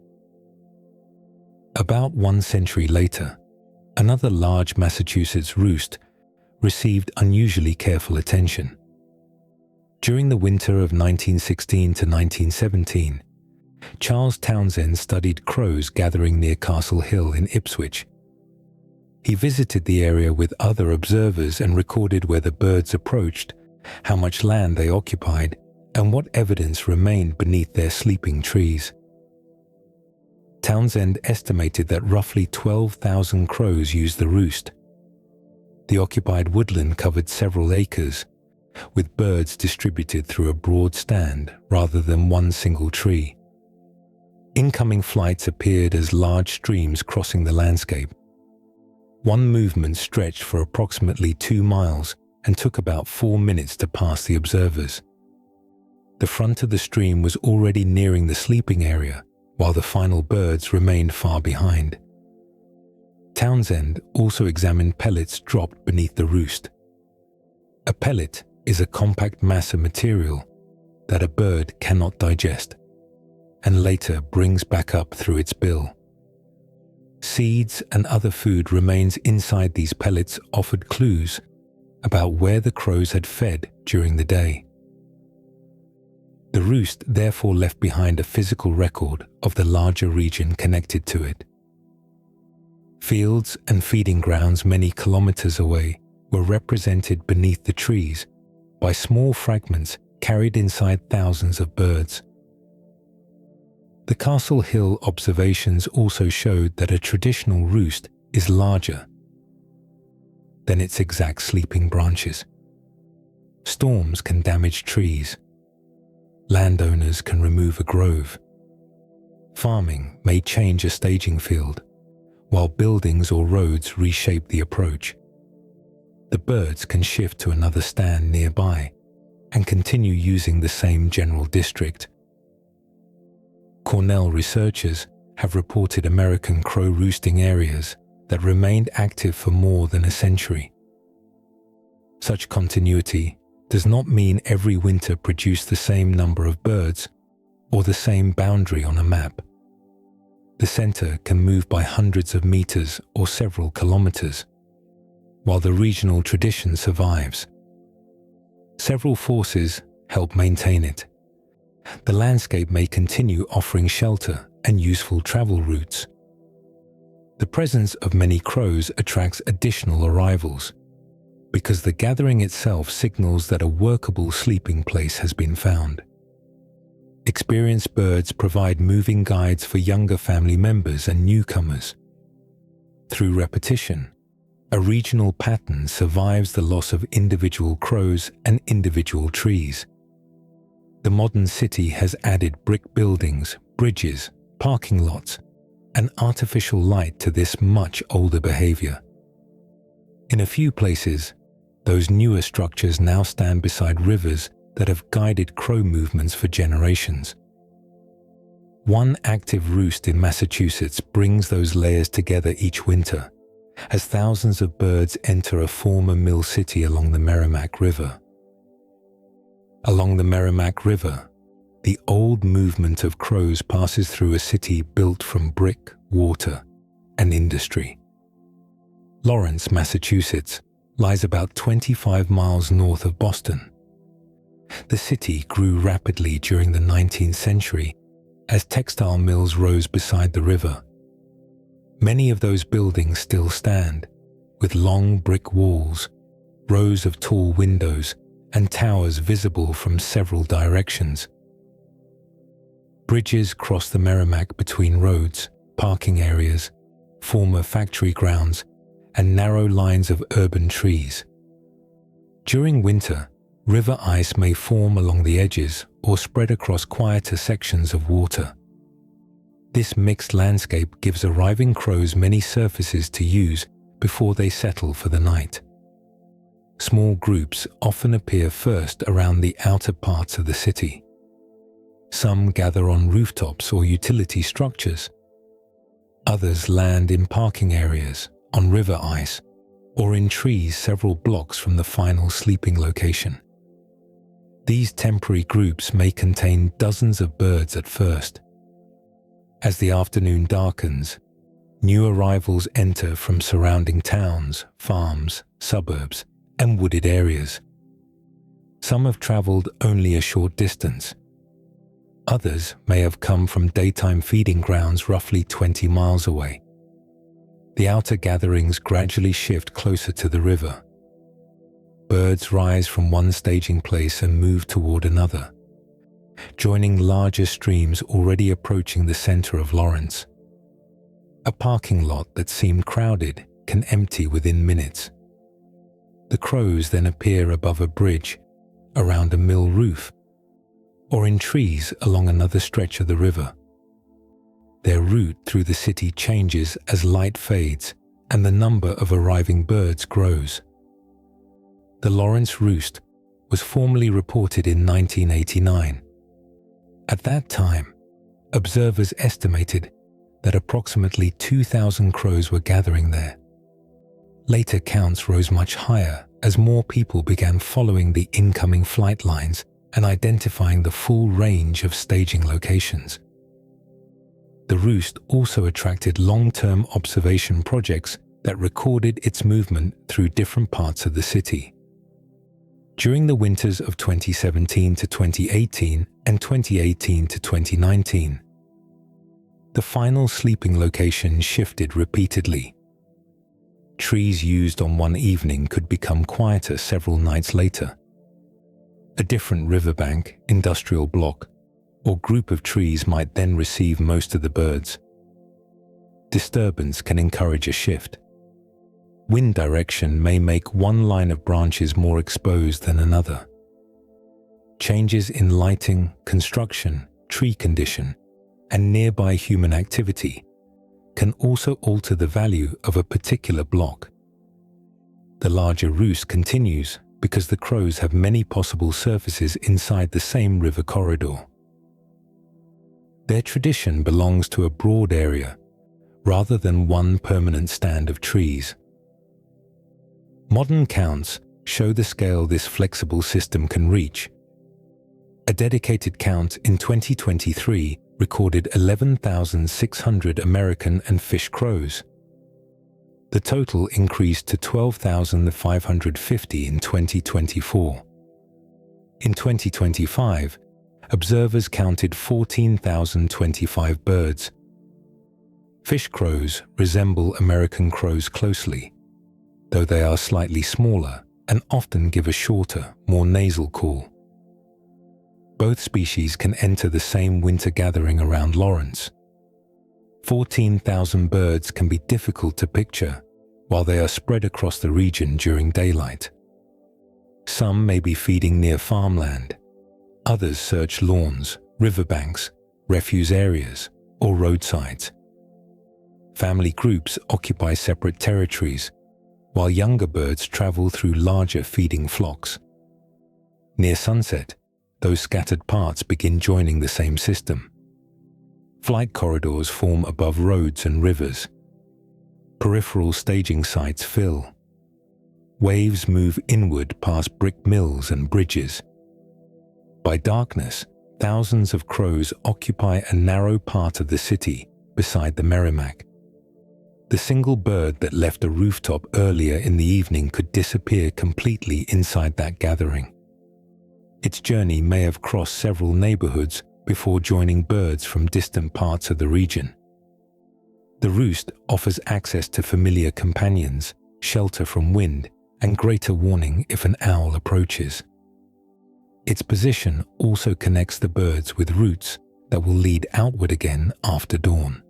About 1 century later, another large Massachusetts roost received unusually careful attention. During the winter of 1916 to 1917, Charles Townsend studied crows gathering near Castle Hill in Ipswich. He visited the area with other observers and recorded where the birds approached, how much land they occupied, and what evidence remained beneath their sleeping trees. Townsend estimated that roughly 12,000 crows used the roost. The occupied woodland covered several acres, with birds distributed through a broad stand rather than one single tree. Incoming flights appeared as large streams crossing the landscape. One movement stretched for approximately 2 miles and took about 4 minutes to pass the observers. The front of the stream was already nearing the sleeping area, while the final birds remained far behind. Townsend also examined pellets dropped beneath the roost. A pellet is a compact mass of material that a bird cannot digest and later brings back up through its bill. Seeds and other food remains inside these pellets offered clues about where the crows had fed during the day. The roost therefore left behind a physical record of the larger region connected to it. Fields and feeding grounds many kilometers away were represented beneath the trees by small fragments carried inside thousands of birds. The Castle Hill observations also showed that a traditional roost is larger than its exact sleeping branches. Storms can damage trees. Landowners can remove a grove. Farming may change a staging field, while buildings or roads reshape the approach. The birds can shift to another stand nearby and continue using the same general district. Cornell researchers have reported American crow roosting areas that remained active for more than a century. Such continuity does not mean every winter produced the same number of birds or the same boundary on a map. The center can move by hundreds of meters or several kilometers, while the regional tradition survives. Several forces help maintain it. The landscape may continue offering shelter and useful travel routes. The presence of many crows attracts additional arrivals. because the gathering itself signals that a workable sleeping place has been found. Experienced birds provide moving guides for younger family members and newcomers. Through repetition, a regional pattern survives the loss of individual crows and individual trees. The modern city has added brick buildings, bridges, parking lots, and artificial light to this much older behavior. In a few places, those newer structures now stand beside rivers that have guided crow movements for generations. One active roost in Massachusetts brings those layers together each winter, as thousands of birds enter a former mill city along the Merrimack River. Along the Merrimack River, the old movement of crows passes through a city built from brick, water, and industry. Lawrence, Massachusetts, lies about 25 miles north of Boston. The city grew rapidly during the 19th century as textile mills rose beside the river. Many of those buildings still stand, with long brick walls, rows of tall windows, and towers visible from several directions. Bridges cross the Merrimack between roads, parking areas, former factory grounds, and narrow lines of urban trees. During winter, river ice may form along the edges or spread across quieter sections of water. This mixed landscape gives arriving crows many surfaces to use before they settle for the night. Small groups often appear first around the outer parts of the city. Some gather on rooftops or utility structures. Others land in parking areas, on river ice, or in trees several blocks from the final sleeping location. These temporary groups may contain dozens of birds at first. As the afternoon darkens, new arrivals enter from surrounding towns, farms, suburbs, and wooded areas. Some have traveled only a short distance. Others may have come from daytime feeding grounds roughly 20 miles away. The outer gatherings gradually shift closer to the river. Birds rise from one staging place and move toward another, joining larger streams already approaching the center of Lawrence. A parking lot that seemed crowded can empty within minutes. The crows then appear above a bridge, around a mill roof, or in trees along another stretch of the river. Their route through the city changes as light fades and the number of arriving birds grows. The Lawrence roost was formally reported in 1989. At that time, observers estimated that approximately 2,000 crows were gathering there. Later counts rose much higher as more people began following the incoming flight lines and identifying the full range of staging locations. The roost also attracted long-term observation projects that recorded its movement through different parts of the city. During the winters of 2017 to 2018 and 2018 to 2019, the final sleeping location shifted repeatedly. Trees used on one evening could become quieter several nights later. A different riverbank, industrial block, or group of trees might then receive most of the birds. Disturbance can encourage a shift. Wind direction may make one line of branches more exposed than another. Changes in lighting, construction, tree condition, and nearby human activity can also alter the value of a particular block. The larger roost continues because the crows have many possible surfaces inside the same river corridor. Their tradition belongs to a broad area rather than one permanent stand of trees. Modern counts show the scale this flexible system can reach. A dedicated count in 2023 recorded 11,600 American and fish crows. The total increased to 12,550 in 2024. In 2025, observers counted 14,025 birds. Fish crows resemble American crows closely, though they are slightly smaller and often give a shorter, more nasal call. Both species can enter the same winter gathering around Lawrence. 14,000 birds can be difficult to picture while they are spread across the region during daylight. Some may be feeding near farmland. Others search lawns, riverbanks, refuse areas, or roadsides. Family groups occupy separate territories, while younger birds travel through larger feeding flocks. Near sunset, those scattered parts begin joining the same system. Flight corridors form above roads and rivers. Peripheral staging sites fill. Waves move inward past brick mills and bridges. By darkness, thousands of crows occupy a narrow part of the city beside the Merrimack. The single bird that left a rooftop earlier in the evening could disappear completely inside that gathering. Its journey may have crossed several neighborhoods before joining birds from distant parts of the region. The roost offers access to familiar companions, shelter from wind, and greater warning if an owl approaches. Its position also connects the birds with routes that will lead outward again after dawn.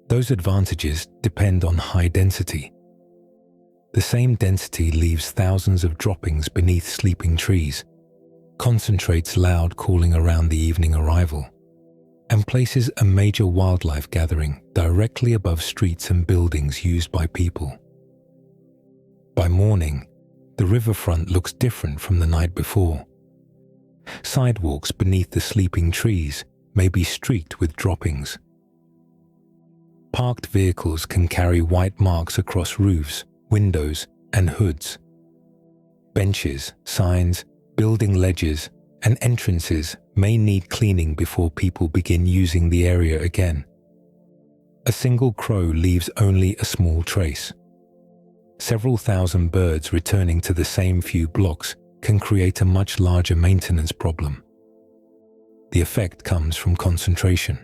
Those advantages depend on high density. The same density leaves thousands of droppings beneath sleeping trees, concentrates loud calling around the evening arrival, and places a major wildlife gathering directly above streets and buildings used by people. By morning, the riverfront looks different from the night before. Sidewalks beneath the sleeping trees may be streaked with droppings. Parked vehicles can carry white marks across roofs, windows, and hoods. Benches, signs, building ledges, and entrances may need cleaning before people begin using the area again. A single crow leaves only a small trace. Several thousand birds returning to the same few blocks can create a much larger maintenance problem. The effect comes from concentration.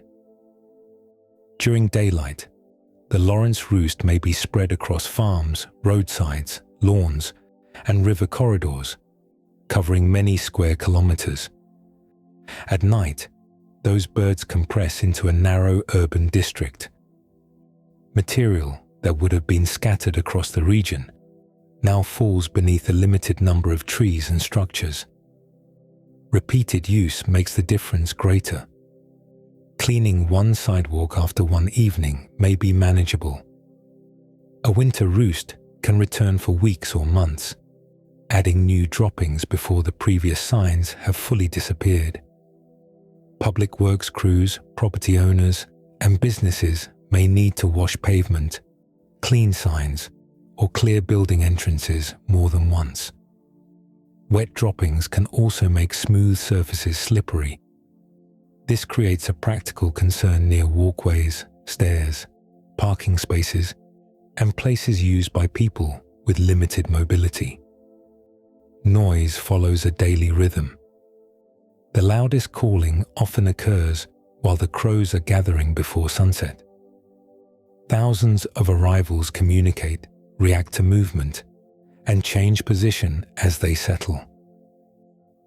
During daylight, the Lawrence roost may be spread across farms, roadsides, lawns, and river corridors, covering many square kilometers. At night, those birds compress into a narrow urban district. Material that would have been scattered across the region now falls beneath a limited number of trees and structures. Repeated use makes the difference greater. Cleaning one sidewalk after one evening may be manageable. A winter roost can return for weeks or months, adding new droppings before the previous signs have fully disappeared. Public works crews, property owners, and businesses may need to wash pavement, clean signs, or clear building entrances more than once. Wet droppings can also make smooth surfaces slippery. This creates a practical concern near walkways, stairs, parking spaces, and places used by people with limited mobility. Noise follows a daily rhythm. The loudest calling often occurs while the crows are gathering before sunset. Thousands of arrivals communicate, react to movement, and change position as they settle.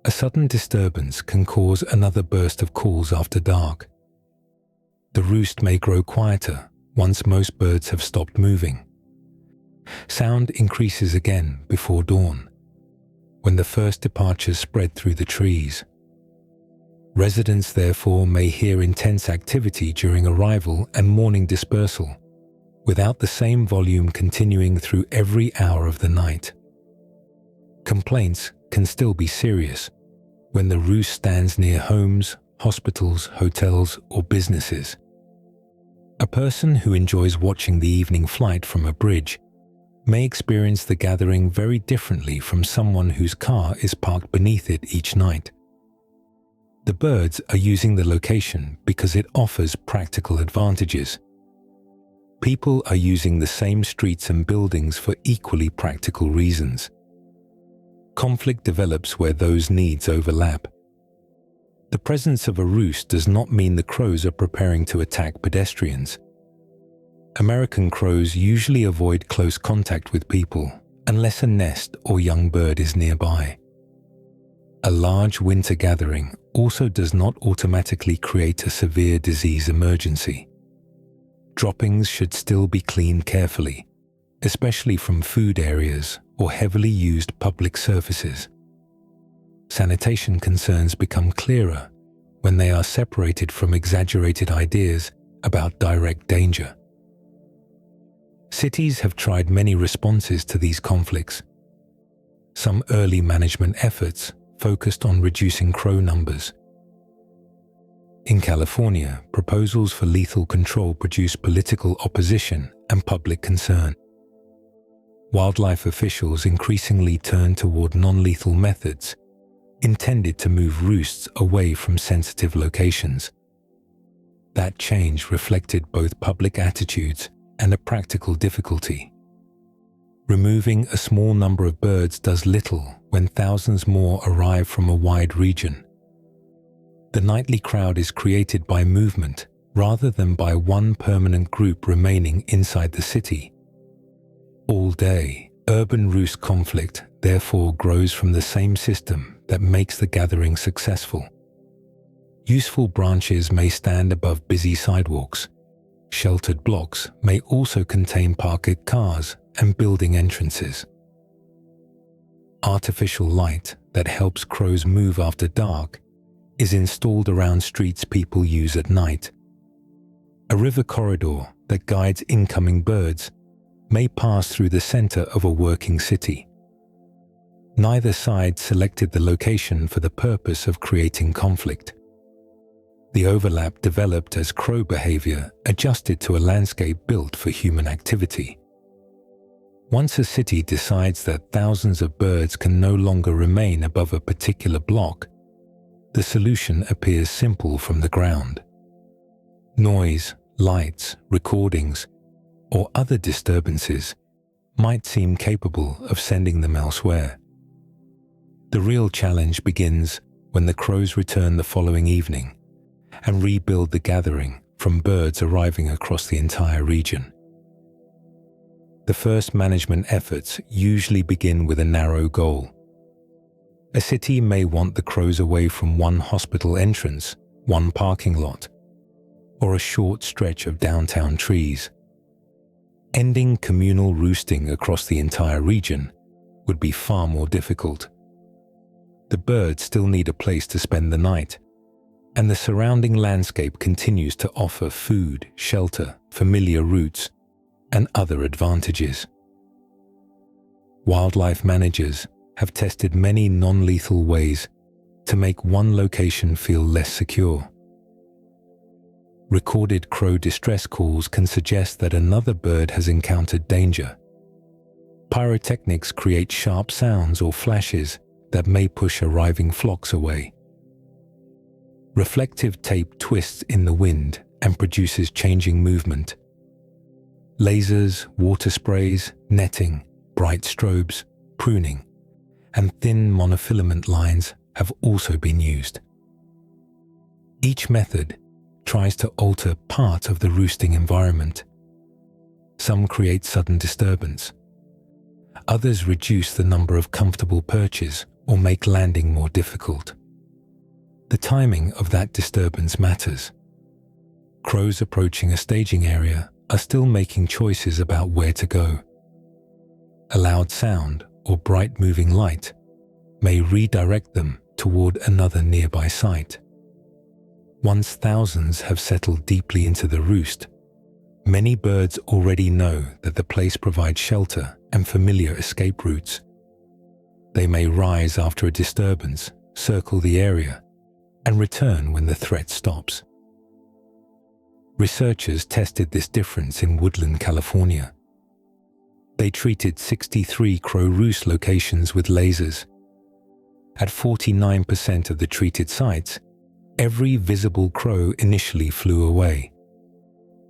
A sudden disturbance can cause another burst of calls after dark. The roost may grow quieter once most birds have stopped moving. Sound increases again before dawn, when the first departures spread through the trees. Residents therefore may hear intense activity during arrival and morning dispersal, without the same volume continuing through every hour of the night. Complaints can still be serious when the roost stands near homes, hospitals, hotels, or businesses. A person who enjoys watching the evening flight from a bridge may experience the gathering very differently from someone whose car is parked beneath it each night. The birds are using the location because it offers practical advantages. People are using the same streets and buildings for equally practical reasons. Conflict develops where those needs overlap. The presence of a roost does not mean the crows are preparing to attack pedestrians. American crows usually avoid close contact with people, unless a nest or young bird is nearby. A large winter gathering also does not automatically create a severe disease emergency. Droppings should still be cleaned carefully, especially from food areas or heavily used public surfaces. Sanitation concerns become clearer when they are separated from exaggerated ideas about direct danger. Cities have tried many responses to these conflicts. Some early management efforts focused on reducing crow numbers. In California, proposals for lethal control produced political opposition and public concern. Wildlife officials increasingly turned toward non-lethal methods intended to move roosts away from sensitive locations. That change reflected both public attitudes and a practical difficulty. Removing a small number of birds does little when thousands more arrive from a wide region. The nightly crowd is created by movement rather than by one permanent group remaining inside the city. All day, urban roost conflict therefore grows from the same system that makes the gathering successful. Useful branches may stand above busy sidewalks. Sheltered blocks may also contain parked cars and building entrances. Artificial light that helps crows move after dark is installed around streets people use at night. A river corridor that guides incoming birds may pass through the center of a working city. Neither side selected the location for the purpose of creating conflict. The overlap developed as crow behavior adjusted to a landscape built for human activity. Once a city decides that thousands of birds can no longer remain above a particular block, the solution appears simple from the ground. Noise, lights, recordings, or other disturbances might seem capable of sending them elsewhere. The real challenge begins when the crows return the following evening and rebuild the gathering from birds arriving across the entire region. The first management efforts usually begin with a narrow goal. A city may want the crows away from one hospital entrance, one parking lot, or a short stretch of downtown trees. Ending communal roosting across the entire region would be far more difficult. The birds still need a place to spend the night, and the surrounding landscape continues to offer food, shelter, familiar routes, and other advantages. Wildlife managers have tested many non-lethal ways to make one location feel less secure. Recorded crow distress calls can suggest that another bird has encountered danger. Pyrotechnics create sharp sounds or flashes that may push arriving flocks away. Reflective tape twists in the wind and produces changing movement. Lasers, water sprays, netting, bright strobes, pruning, and thin monofilament lines have also been used. Each method tries to alter part of the roosting environment. Some create sudden disturbance. Others reduce the number of comfortable perches or make landing more difficult. The timing of that disturbance matters. Crows approaching a staging area are still making choices about where to go. A loud sound or bright moving light may redirect them toward another nearby site. Once thousands have settled deeply into the roost, many birds already know that the place provides shelter and familiar escape routes. They may rise after a disturbance, circle the area, and return when the threat stops. Researchers tested this difference in Woodland, California. They treated 63 crow roost locations with lasers. At 49% of the treated sites, every visible crow initially flew away.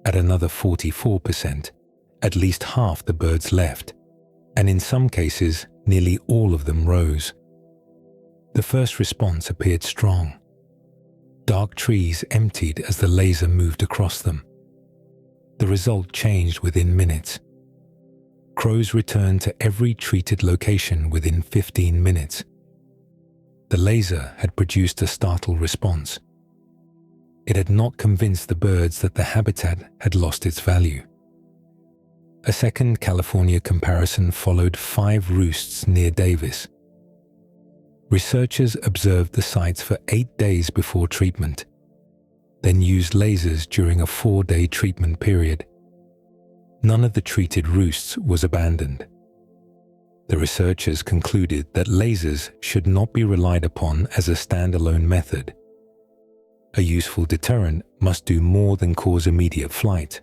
At another 44%, at least half the birds left, and in some cases, nearly all of them rose. The first response appeared strong. Dark trees emptied as the laser moved across them. The result changed within minutes. crows returned to every treated location within 15 minutes. The laser had produced a startled response. It had not convinced the birds that the habitat had lost its value. A second California comparison followed 5 roosts near Davis. Researchers observed the sites for 8 days before treatment, then used lasers during a 4-day treatment period. None of the treated roosts was abandoned. The researchers concluded that lasers should not be relied upon as a standalone method. A useful deterrent must do more than cause immediate flight.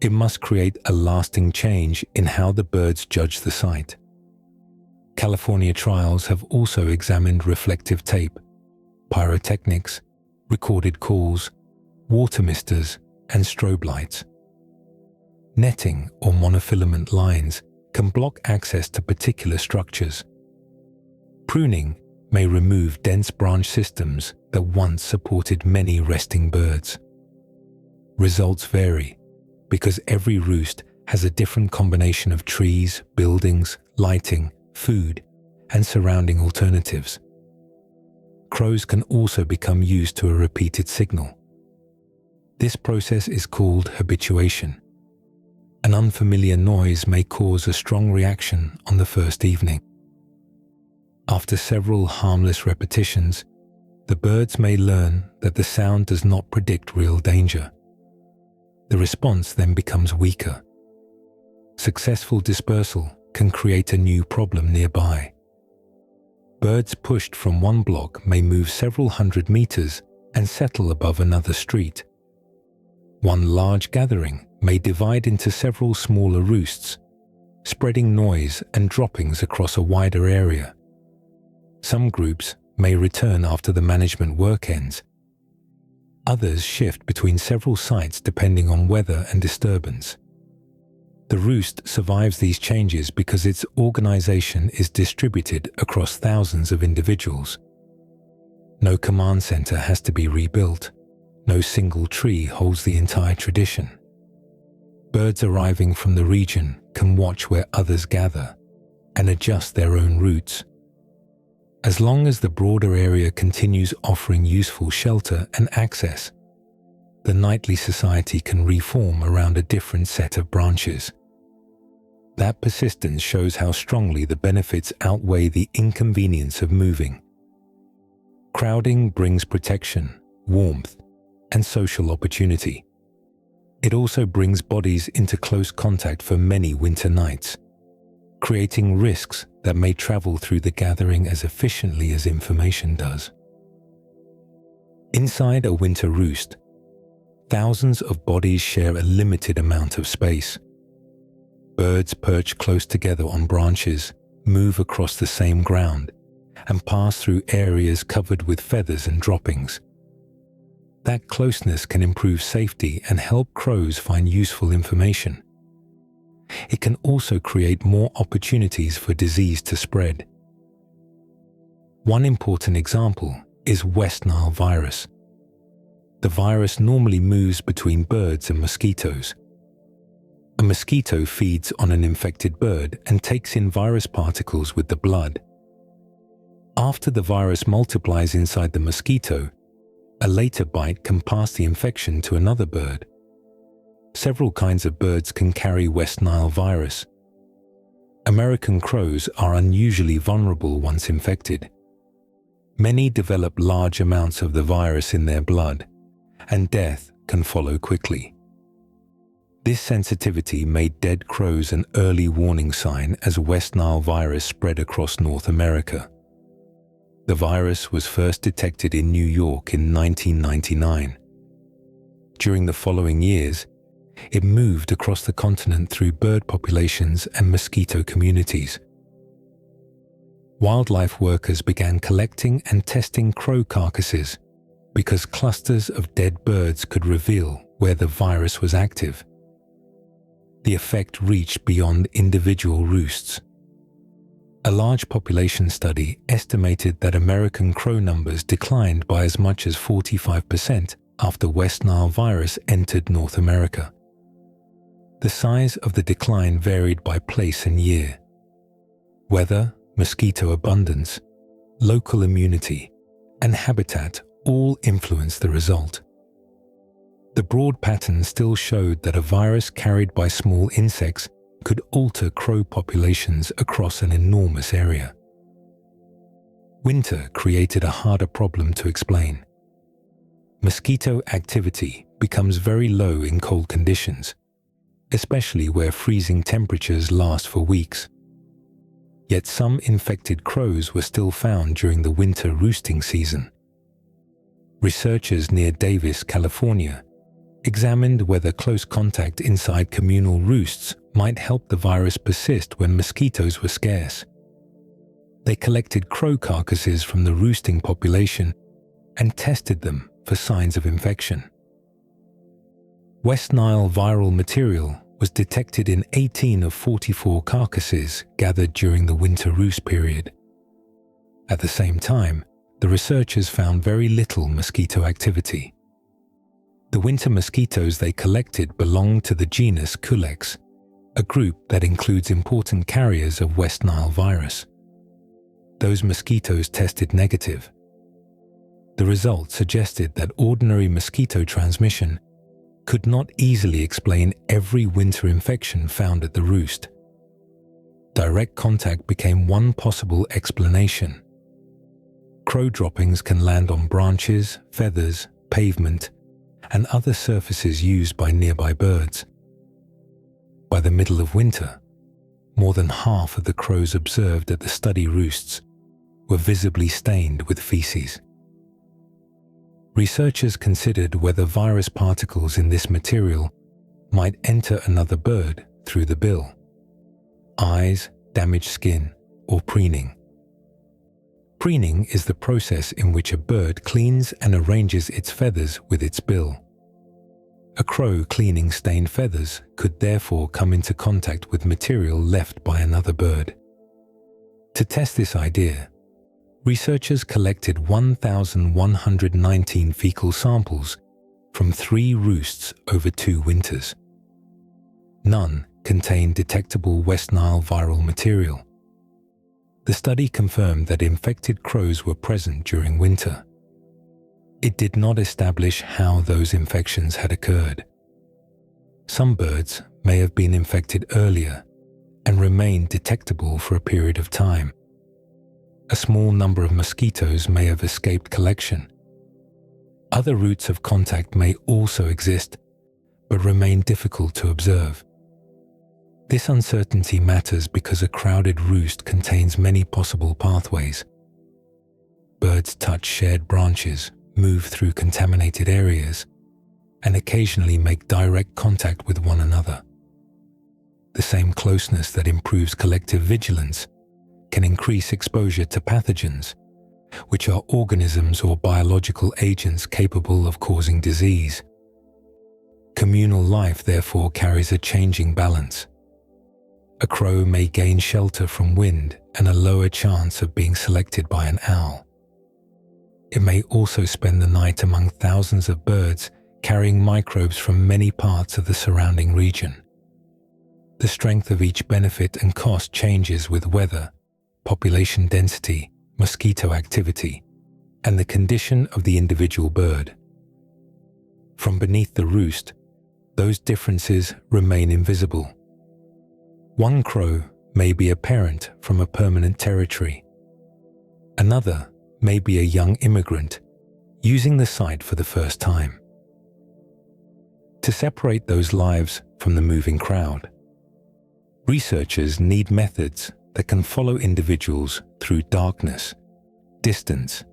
It must create a lasting change in how the birds judge the site. California trials have also examined reflective tape, pyrotechnics, recorded calls, water misters, and strobe lights. Netting or monofilament lines can block access to particular structures. Pruning may remove dense branch systems that once supported many resting birds. Results vary because every roost has a different combination of trees, buildings, lighting, food, and surrounding alternatives. Crows can also become used to a repeated signal. This process is called habituation. An unfamiliar noise may cause a strong reaction on the first evening. After several harmless repetitions, the birds may learn that the sound does not predict real danger. The response then becomes weaker. Successful dispersal can create a new problem nearby. Birds pushed from one block may move several hundred meters and settle above another street. One large gathering may divide into several smaller roosts, spreading noise and droppings across a wider area. Some groups may return after the management work ends. Others shift between several sites depending on weather and disturbance. The roost survives these changes because its organization is distributed across thousands of individuals. No command center has to be rebuilt. No single tree holds the entire tradition. Birds arriving from the region can watch where others gather and adjust their own routes. As long as the broader area continues offering useful shelter and access, the nightly society can reform around a different set of branches. That persistence shows how strongly the benefits outweigh the inconvenience of moving. Crowding brings protection, warmth, and social opportunity. It also brings bodies into close contact for many winter nights, creating risks that may travel through the gathering as efficiently as information does. Inside a winter roost, thousands of bodies share a limited amount of space. Birds perch close together on branches, move across the same ground, and pass through areas covered with feathers and droppings. That closeness can improve safety and help crows find useful information. It can also create more opportunities for disease to spread. One important example is West Nile virus. The virus normally moves between birds and mosquitoes. A mosquito feeds on an infected bird and takes in virus particles with the blood. After the virus multiplies inside the mosquito, a later bite can pass the infection to another bird. Several kinds of birds can carry West Nile virus. American crows are unusually vulnerable once infected. Many develop large amounts of the virus in their blood, and death can follow quickly. This sensitivity made dead crows an early warning sign as West Nile virus spread across North America. The virus was first detected in New York in 1999. During the following years, it moved across the continent through bird populations and mosquito communities. Wildlife workers began collecting and testing crow carcasses because clusters of dead birds could reveal where the virus was active. The effect reached beyond individual roosts. A large population study estimated that American crow numbers declined by as much as 45% after West Nile virus entered North America. The size of the decline varied by place and year. Weather, mosquito abundance, local immunity, and habitat all influence the result. The broad pattern still showed that a virus carried by small insects could alter crow populations across an enormous area. Winter created a harder problem to explain. Mosquito activity becomes very low in cold conditions, especially where freezing temperatures last for weeks. Yet some infected crows were still found during the winter roosting season. Researchers near Davis, California, examined whether close contact inside communal roosts might help the virus persist when mosquitoes were scarce. They collected crow carcasses from the roosting population and tested them for signs of infection. West Nile viral material was detected in 18 of 44 carcasses gathered during the winter roost period. At the same time, the researchers found very little mosquito activity. The winter mosquitoes they collected belonged to the genus Culex, a group that includes important carriers of West Nile virus. Those mosquitoes tested negative. The results suggested that ordinary mosquito transmission could not easily explain every winter infection found at the roost. Direct contact became one possible explanation. Crow droppings can land on branches, feathers, pavement, and other surfaces used by nearby birds. By the middle of winter, more than half of the crows observed at the study roosts were visibly stained with feces. Researchers considered whether virus particles in this material might enter another bird through the bill, eyes, damaged skin, or preening. Preening is the process in which a bird cleans and arranges its feathers with its bill. A crow cleaning stained feathers could therefore come into contact with material left by another bird. To test this idea, researchers collected 1,119 fecal samples from 3 roosts over 2 winters. None contained detectable West Nile viral material. The study confirmed that infected crows were present during winter. It did not establish how those infections had occurred. Some birds may have been infected earlier and remained detectable for a period of time. A small number of mosquitoes may have escaped collection. Other routes of contact may also exist, but remain difficult to observe. This uncertainty matters because a crowded roost contains many possible pathways. Birds touch shared branches, move through contaminated areas, and occasionally make direct contact with one another. The same closeness that improves collective vigilance can increase exposure to pathogens, which are organisms or biological agents capable of causing disease. Communal life therefore carries a changing balance. A crow may gain shelter from wind and a lower chance of being selected by an owl. It may also spend the night among thousands of birds carrying microbes from many parts of the surrounding region. The strength of each benefit and cost changes with weather, population density, mosquito activity, and the condition of the individual bird. From beneath the roost, those differences remain invisible. One crow may be a parent from a permanent territory. Another may be a young immigrant using the site for the first time. To separate those lives from the moving crowd, researchers need methods that can follow individuals through darkness, distance,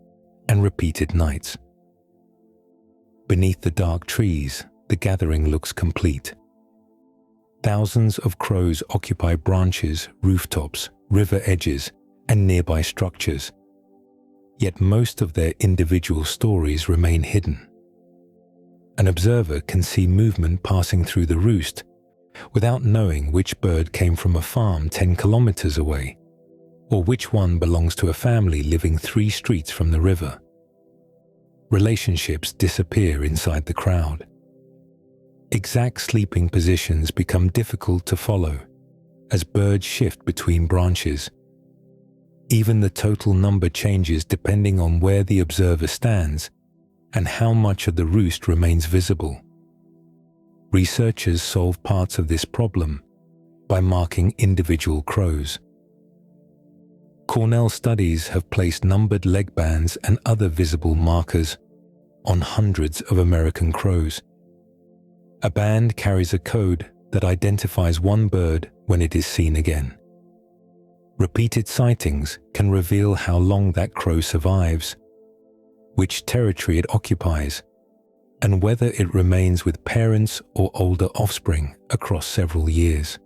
and repeated nights. Beneath the dark trees, the gathering looks complete. Thousands of crows occupy branches, rooftops, river edges, and nearby structures. Yet most of their individual stories remain hidden. An observer can see movement passing through the roost without knowing which bird came from a farm 10 kilometers away, or which one belongs to a family living 3 streets from the river. Relationships disappear inside the crowd. Exact sleeping positions become difficult to follow as birds shift between branches. Even the total number changes depending on where the observer stands and how much of the roost remains visible. Researchers solve parts of this problem by marking individual crows. Cornell studies have placed numbered leg bands and other visible markers on hundreds of American crows. A band carries a code that identifies one bird when it is seen again. Repeated sightings can reveal how long that crow survives, which territory it occupies, and whether it remains with parents or older offspring across several years.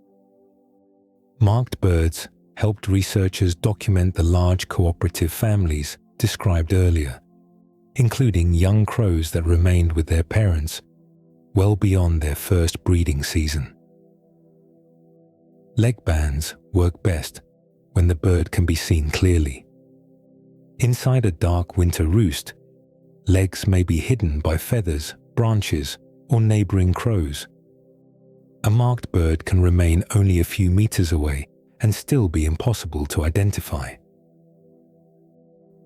Marked birds helped researchers document the large cooperative families described earlier, including young crows that remained with their parents well beyond their first breeding season. Leg bands work best when the bird can be seen clearly. Inside a dark winter roost, legs may be hidden by feathers, branches, or neighboring crows. A marked bird can remain only a few meters away and still be impossible to identify.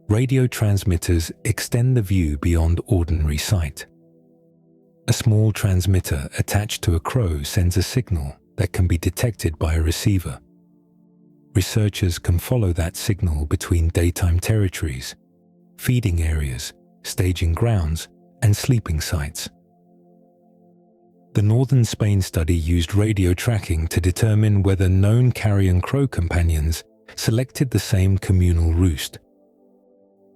Radio transmitters extend the view beyond ordinary sight. A small transmitter attached to a crow sends a signal that can be detected by a receiver. Researchers can follow that signal between daytime territories, feeding areas, staging grounds, and sleeping sites. The Northern Spain study used radio tracking to determine whether known carrion crow companions selected the same communal roost.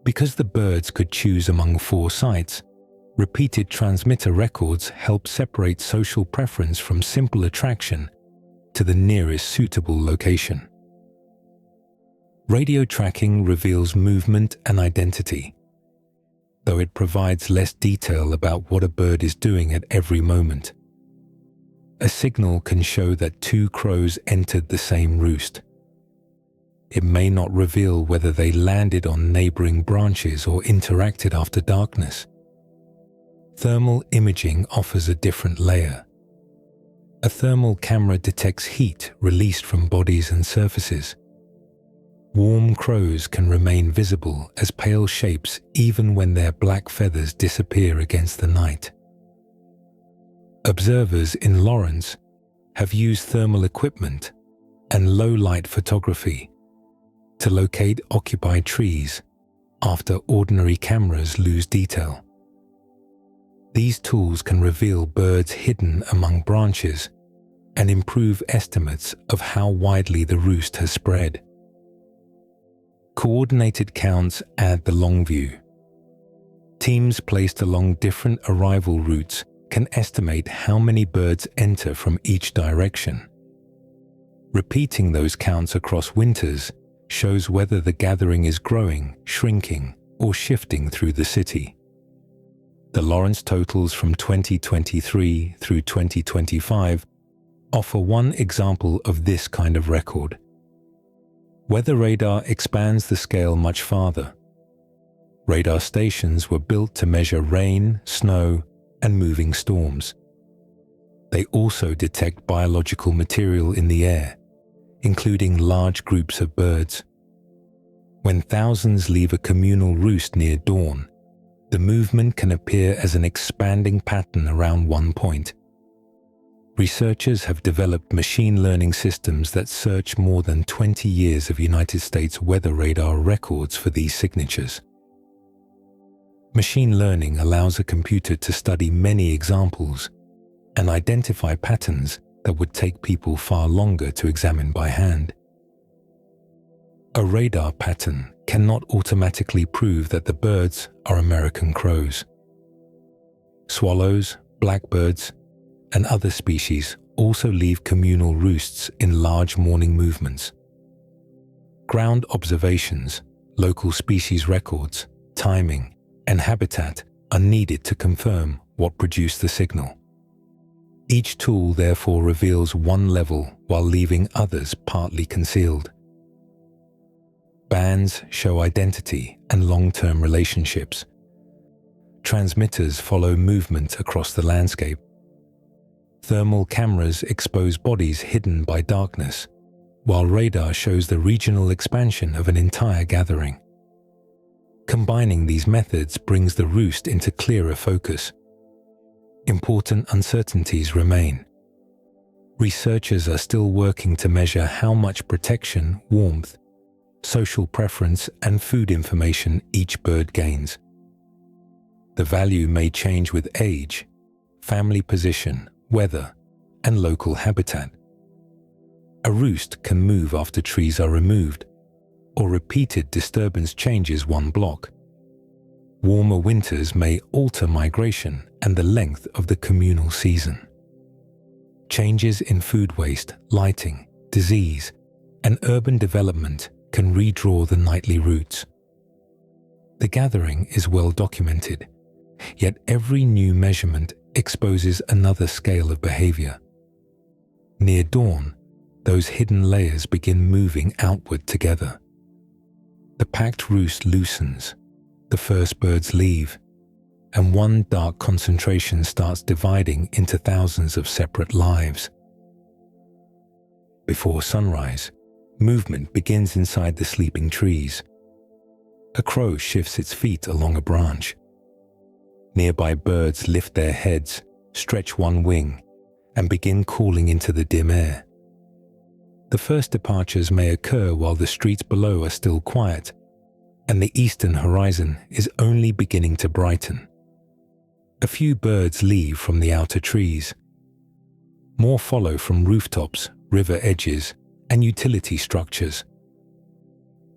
Because the birds could choose among 4 sites, repeated transmitter records help separate social preference from simple attraction to the nearest suitable location. Radio tracking reveals movement and identity, though it provides less detail about what a bird is doing at every moment. A signal can show that 2 crows entered the same roost. It may not reveal whether they landed on neighboring branches or interacted after darkness. Thermal imaging offers a different layer. A thermal camera detects heat released from bodies and surfaces. Warm crows can remain visible as pale shapes even when their black feathers disappear against the night. Observers in Lawrence have used thermal equipment and low-light photography to locate occupied trees after ordinary cameras lose detail. These tools can reveal birds hidden among branches and improve estimates of how widely the roost has spread. Coordinated counts add the long view. Teams placed along different arrival routes can estimate how many birds enter from each direction. Repeating those counts across winters shows whether the gathering is growing, shrinking, or shifting through the city. The Lawrence totals from 2023 through 2025 offer one example of this kind of record. Weather radar expands the scale much farther. Radar stations were built to measure rain, snow, and moving storms. They also detect biological material in the air, including large groups of birds. When thousands leave a communal roost near dawn, the movement can appear as an expanding pattern around one point. Researchers have developed machine learning systems that search more than 20 years of United States weather radar records for these signatures. Machine learning allows a computer to study many examples and identify patterns that would take people far longer to examine by hand. A radar pattern cannot automatically prove that the birds are American crows. Swallows, blackbirds, and other species also leave communal roosts in large morning movements. Ground observations, local species records, timing, and habitat are needed to confirm what produced the signal. Each tool therefore reveals one level while leaving others partly concealed. Bands show identity and long-term relationships. Transmitters follow movement across the landscape. Thermal cameras expose bodies hidden by darkness, while radar shows the regional expansion of an entire gathering. Combining these methods brings the roost into clearer focus. Important uncertainties remain. Researchers are still working to measure how much protection, warmth, social preference, and food information each bird gains. The value may change with age, family position, weather, and local habitat. A roost can move after trees are removed, or repeated disturbance changes one block. Warmer winters may alter migration and the length of the communal season. Changes in food waste, lighting, disease, and urban development can redraw the nightly routes. The gathering is well documented, yet every new measurement exposes another scale of behavior. Near dawn, those hidden layers begin moving outward together. The packed roost loosens, the first birds leave, and one dark concentration starts dividing into thousands of separate lives. Before sunrise, movement begins inside the sleeping trees. A crow shifts its feet along a branch. Nearby birds lift their heads, stretch one wing, and begin calling into the dim air. The first departures may occur while the streets below are still quiet, and the eastern horizon is only beginning to brighten. A few birds leave from the outer trees. More follow from rooftops, river edges, and utility structures.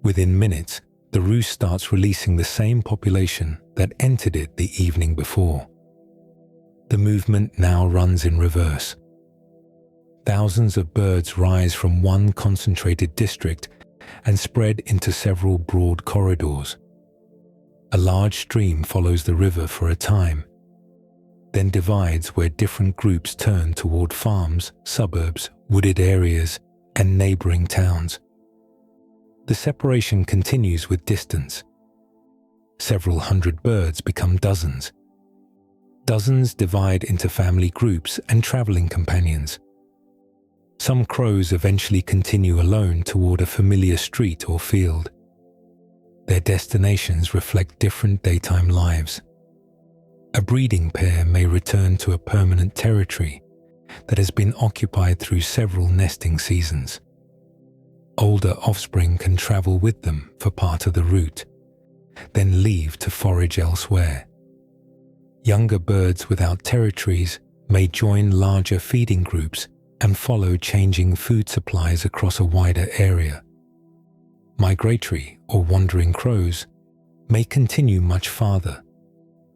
Within minutes, the roost starts releasing the same population that entered it the evening before. The movement now runs in reverse. Thousands of birds rise from one concentrated district and spread into several broad corridors. A large stream follows the river for a time, then divides where different groups turn toward farms, suburbs, wooded areas, and neighboring towns. The separation continues with distance. Several hundred birds become dozens. Dozens divide into family groups and traveling companions. Some crows eventually continue alone toward a familiar street or field. Their destinations reflect different daytime lives. A breeding pair may return to a permanent territory that has been occupied through several nesting seasons. Older offspring can travel with them for part of the route, then leave to forage elsewhere. Younger birds without territories may join larger feeding groups and follow changing food supplies across a wider area. Migratory or wandering crows may continue much farther,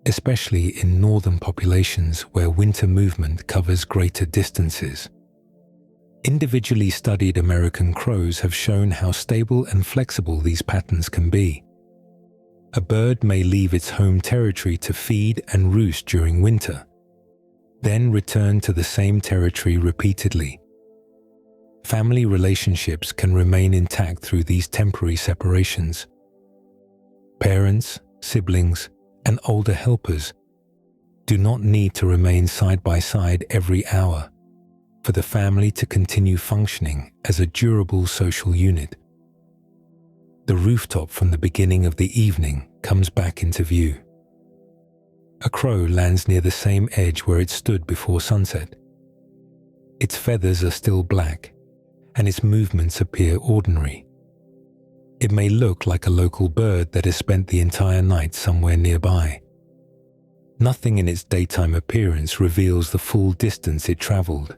especially in northern populations where winter movement covers greater distances. Individually studied American crows have shown how stable and flexible these patterns can be. A bird may leave its home territory to feed and roost during winter, then return to the same territory repeatedly. Family relationships can remain intact through these temporary separations. Parents, siblings, and older helpers do not need to remain side by side every hour for the family to continue functioning as a durable social unit. The rooftop from the beginning of the evening comes back into view. A crow lands near the same edge where it stood before sunset. Its feathers are still black, and its movements appear ordinary. It may look like a local bird that has spent the entire night somewhere nearby. Nothing in its daytime appearance reveals the full distance it traveled.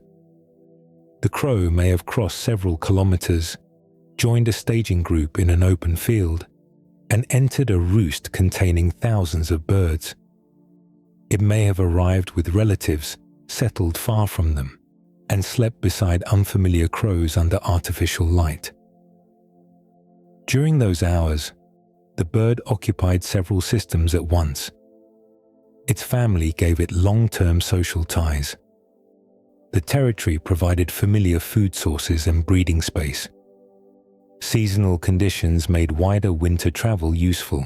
The crow may have crossed several kilometers, joined a staging group in an open field, and entered a roost containing thousands of birds. It may have arrived with relatives, settled far from them, and slept beside unfamiliar crows under artificial light. During those hours, the bird occupied several systems at once. Its family gave it long-term social ties. The territory provided familiar food sources and breeding space. Seasonal conditions made wider winter travel useful.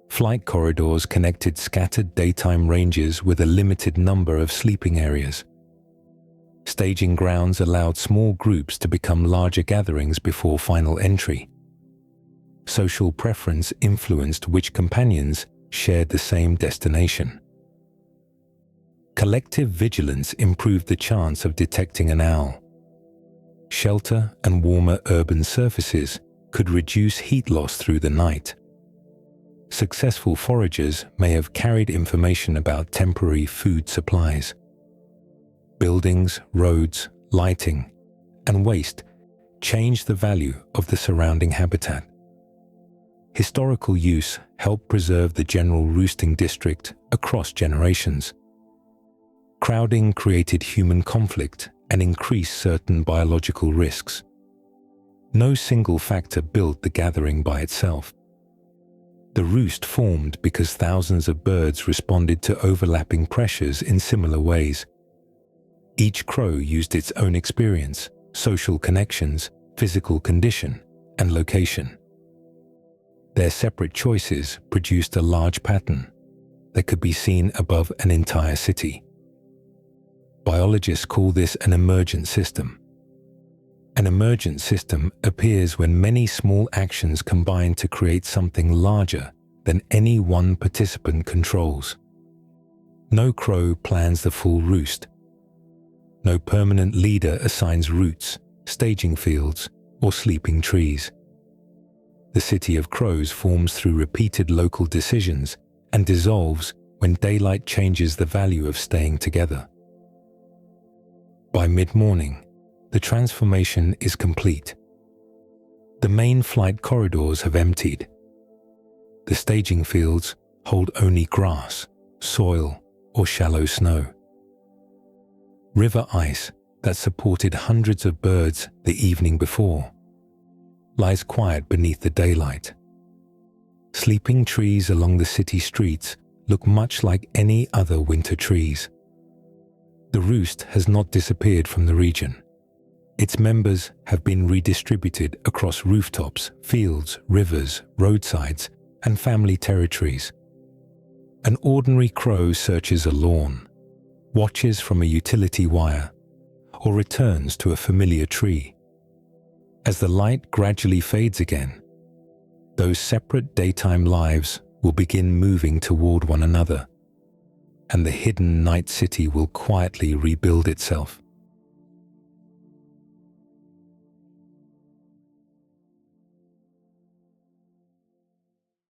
Flight corridors connected scattered daytime ranges with a limited number of sleeping areas. Staging grounds allowed small groups to become larger gatherings before final entry. Social preference influenced which companions shared the same destination. Collective vigilance improved the chance of detecting an owl. Shelter and warmer urban surfaces could reduce heat loss through the night. Successful foragers may have carried information about temporary food supplies. Buildings, roads, lighting, and waste changed the value of the surrounding habitat. Historical use helped preserve the general roosting district across generations. Crowding created human conflict and increased certain biological risks. No single factor built the gathering by itself. The roost formed because thousands of birds responded to overlapping pressures in similar ways. Each crow used its own experience, social connections, physical condition, and location. Their separate choices produced a large pattern that could be seen above an entire city. Biologists call this an emergent system. An emergent system appears when many small actions combine to create something larger than any one participant controls. No crow plans the full roost. No permanent leader assigns routes, staging fields, or sleeping trees. The city of crows forms through repeated local decisions and dissolves when daylight changes the value of staying together. By mid-morning, the transformation is complete. The main flight corridors have emptied. The staging fields hold only grass, soil, or shallow snow. River ice that supported hundreds of birds the evening before lies quiet beneath the daylight. Sleeping trees along the city streets look much like any other winter trees. The roost has not disappeared from the region. Its members have been redistributed across rooftops, fields, rivers, roadsides, and family territories. An ordinary crow searches a lawn, watches from a utility wire, or returns to a familiar tree. As the light gradually fades again, those separate daytime lives will begin moving toward one another, and the hidden night city will quietly rebuild itself.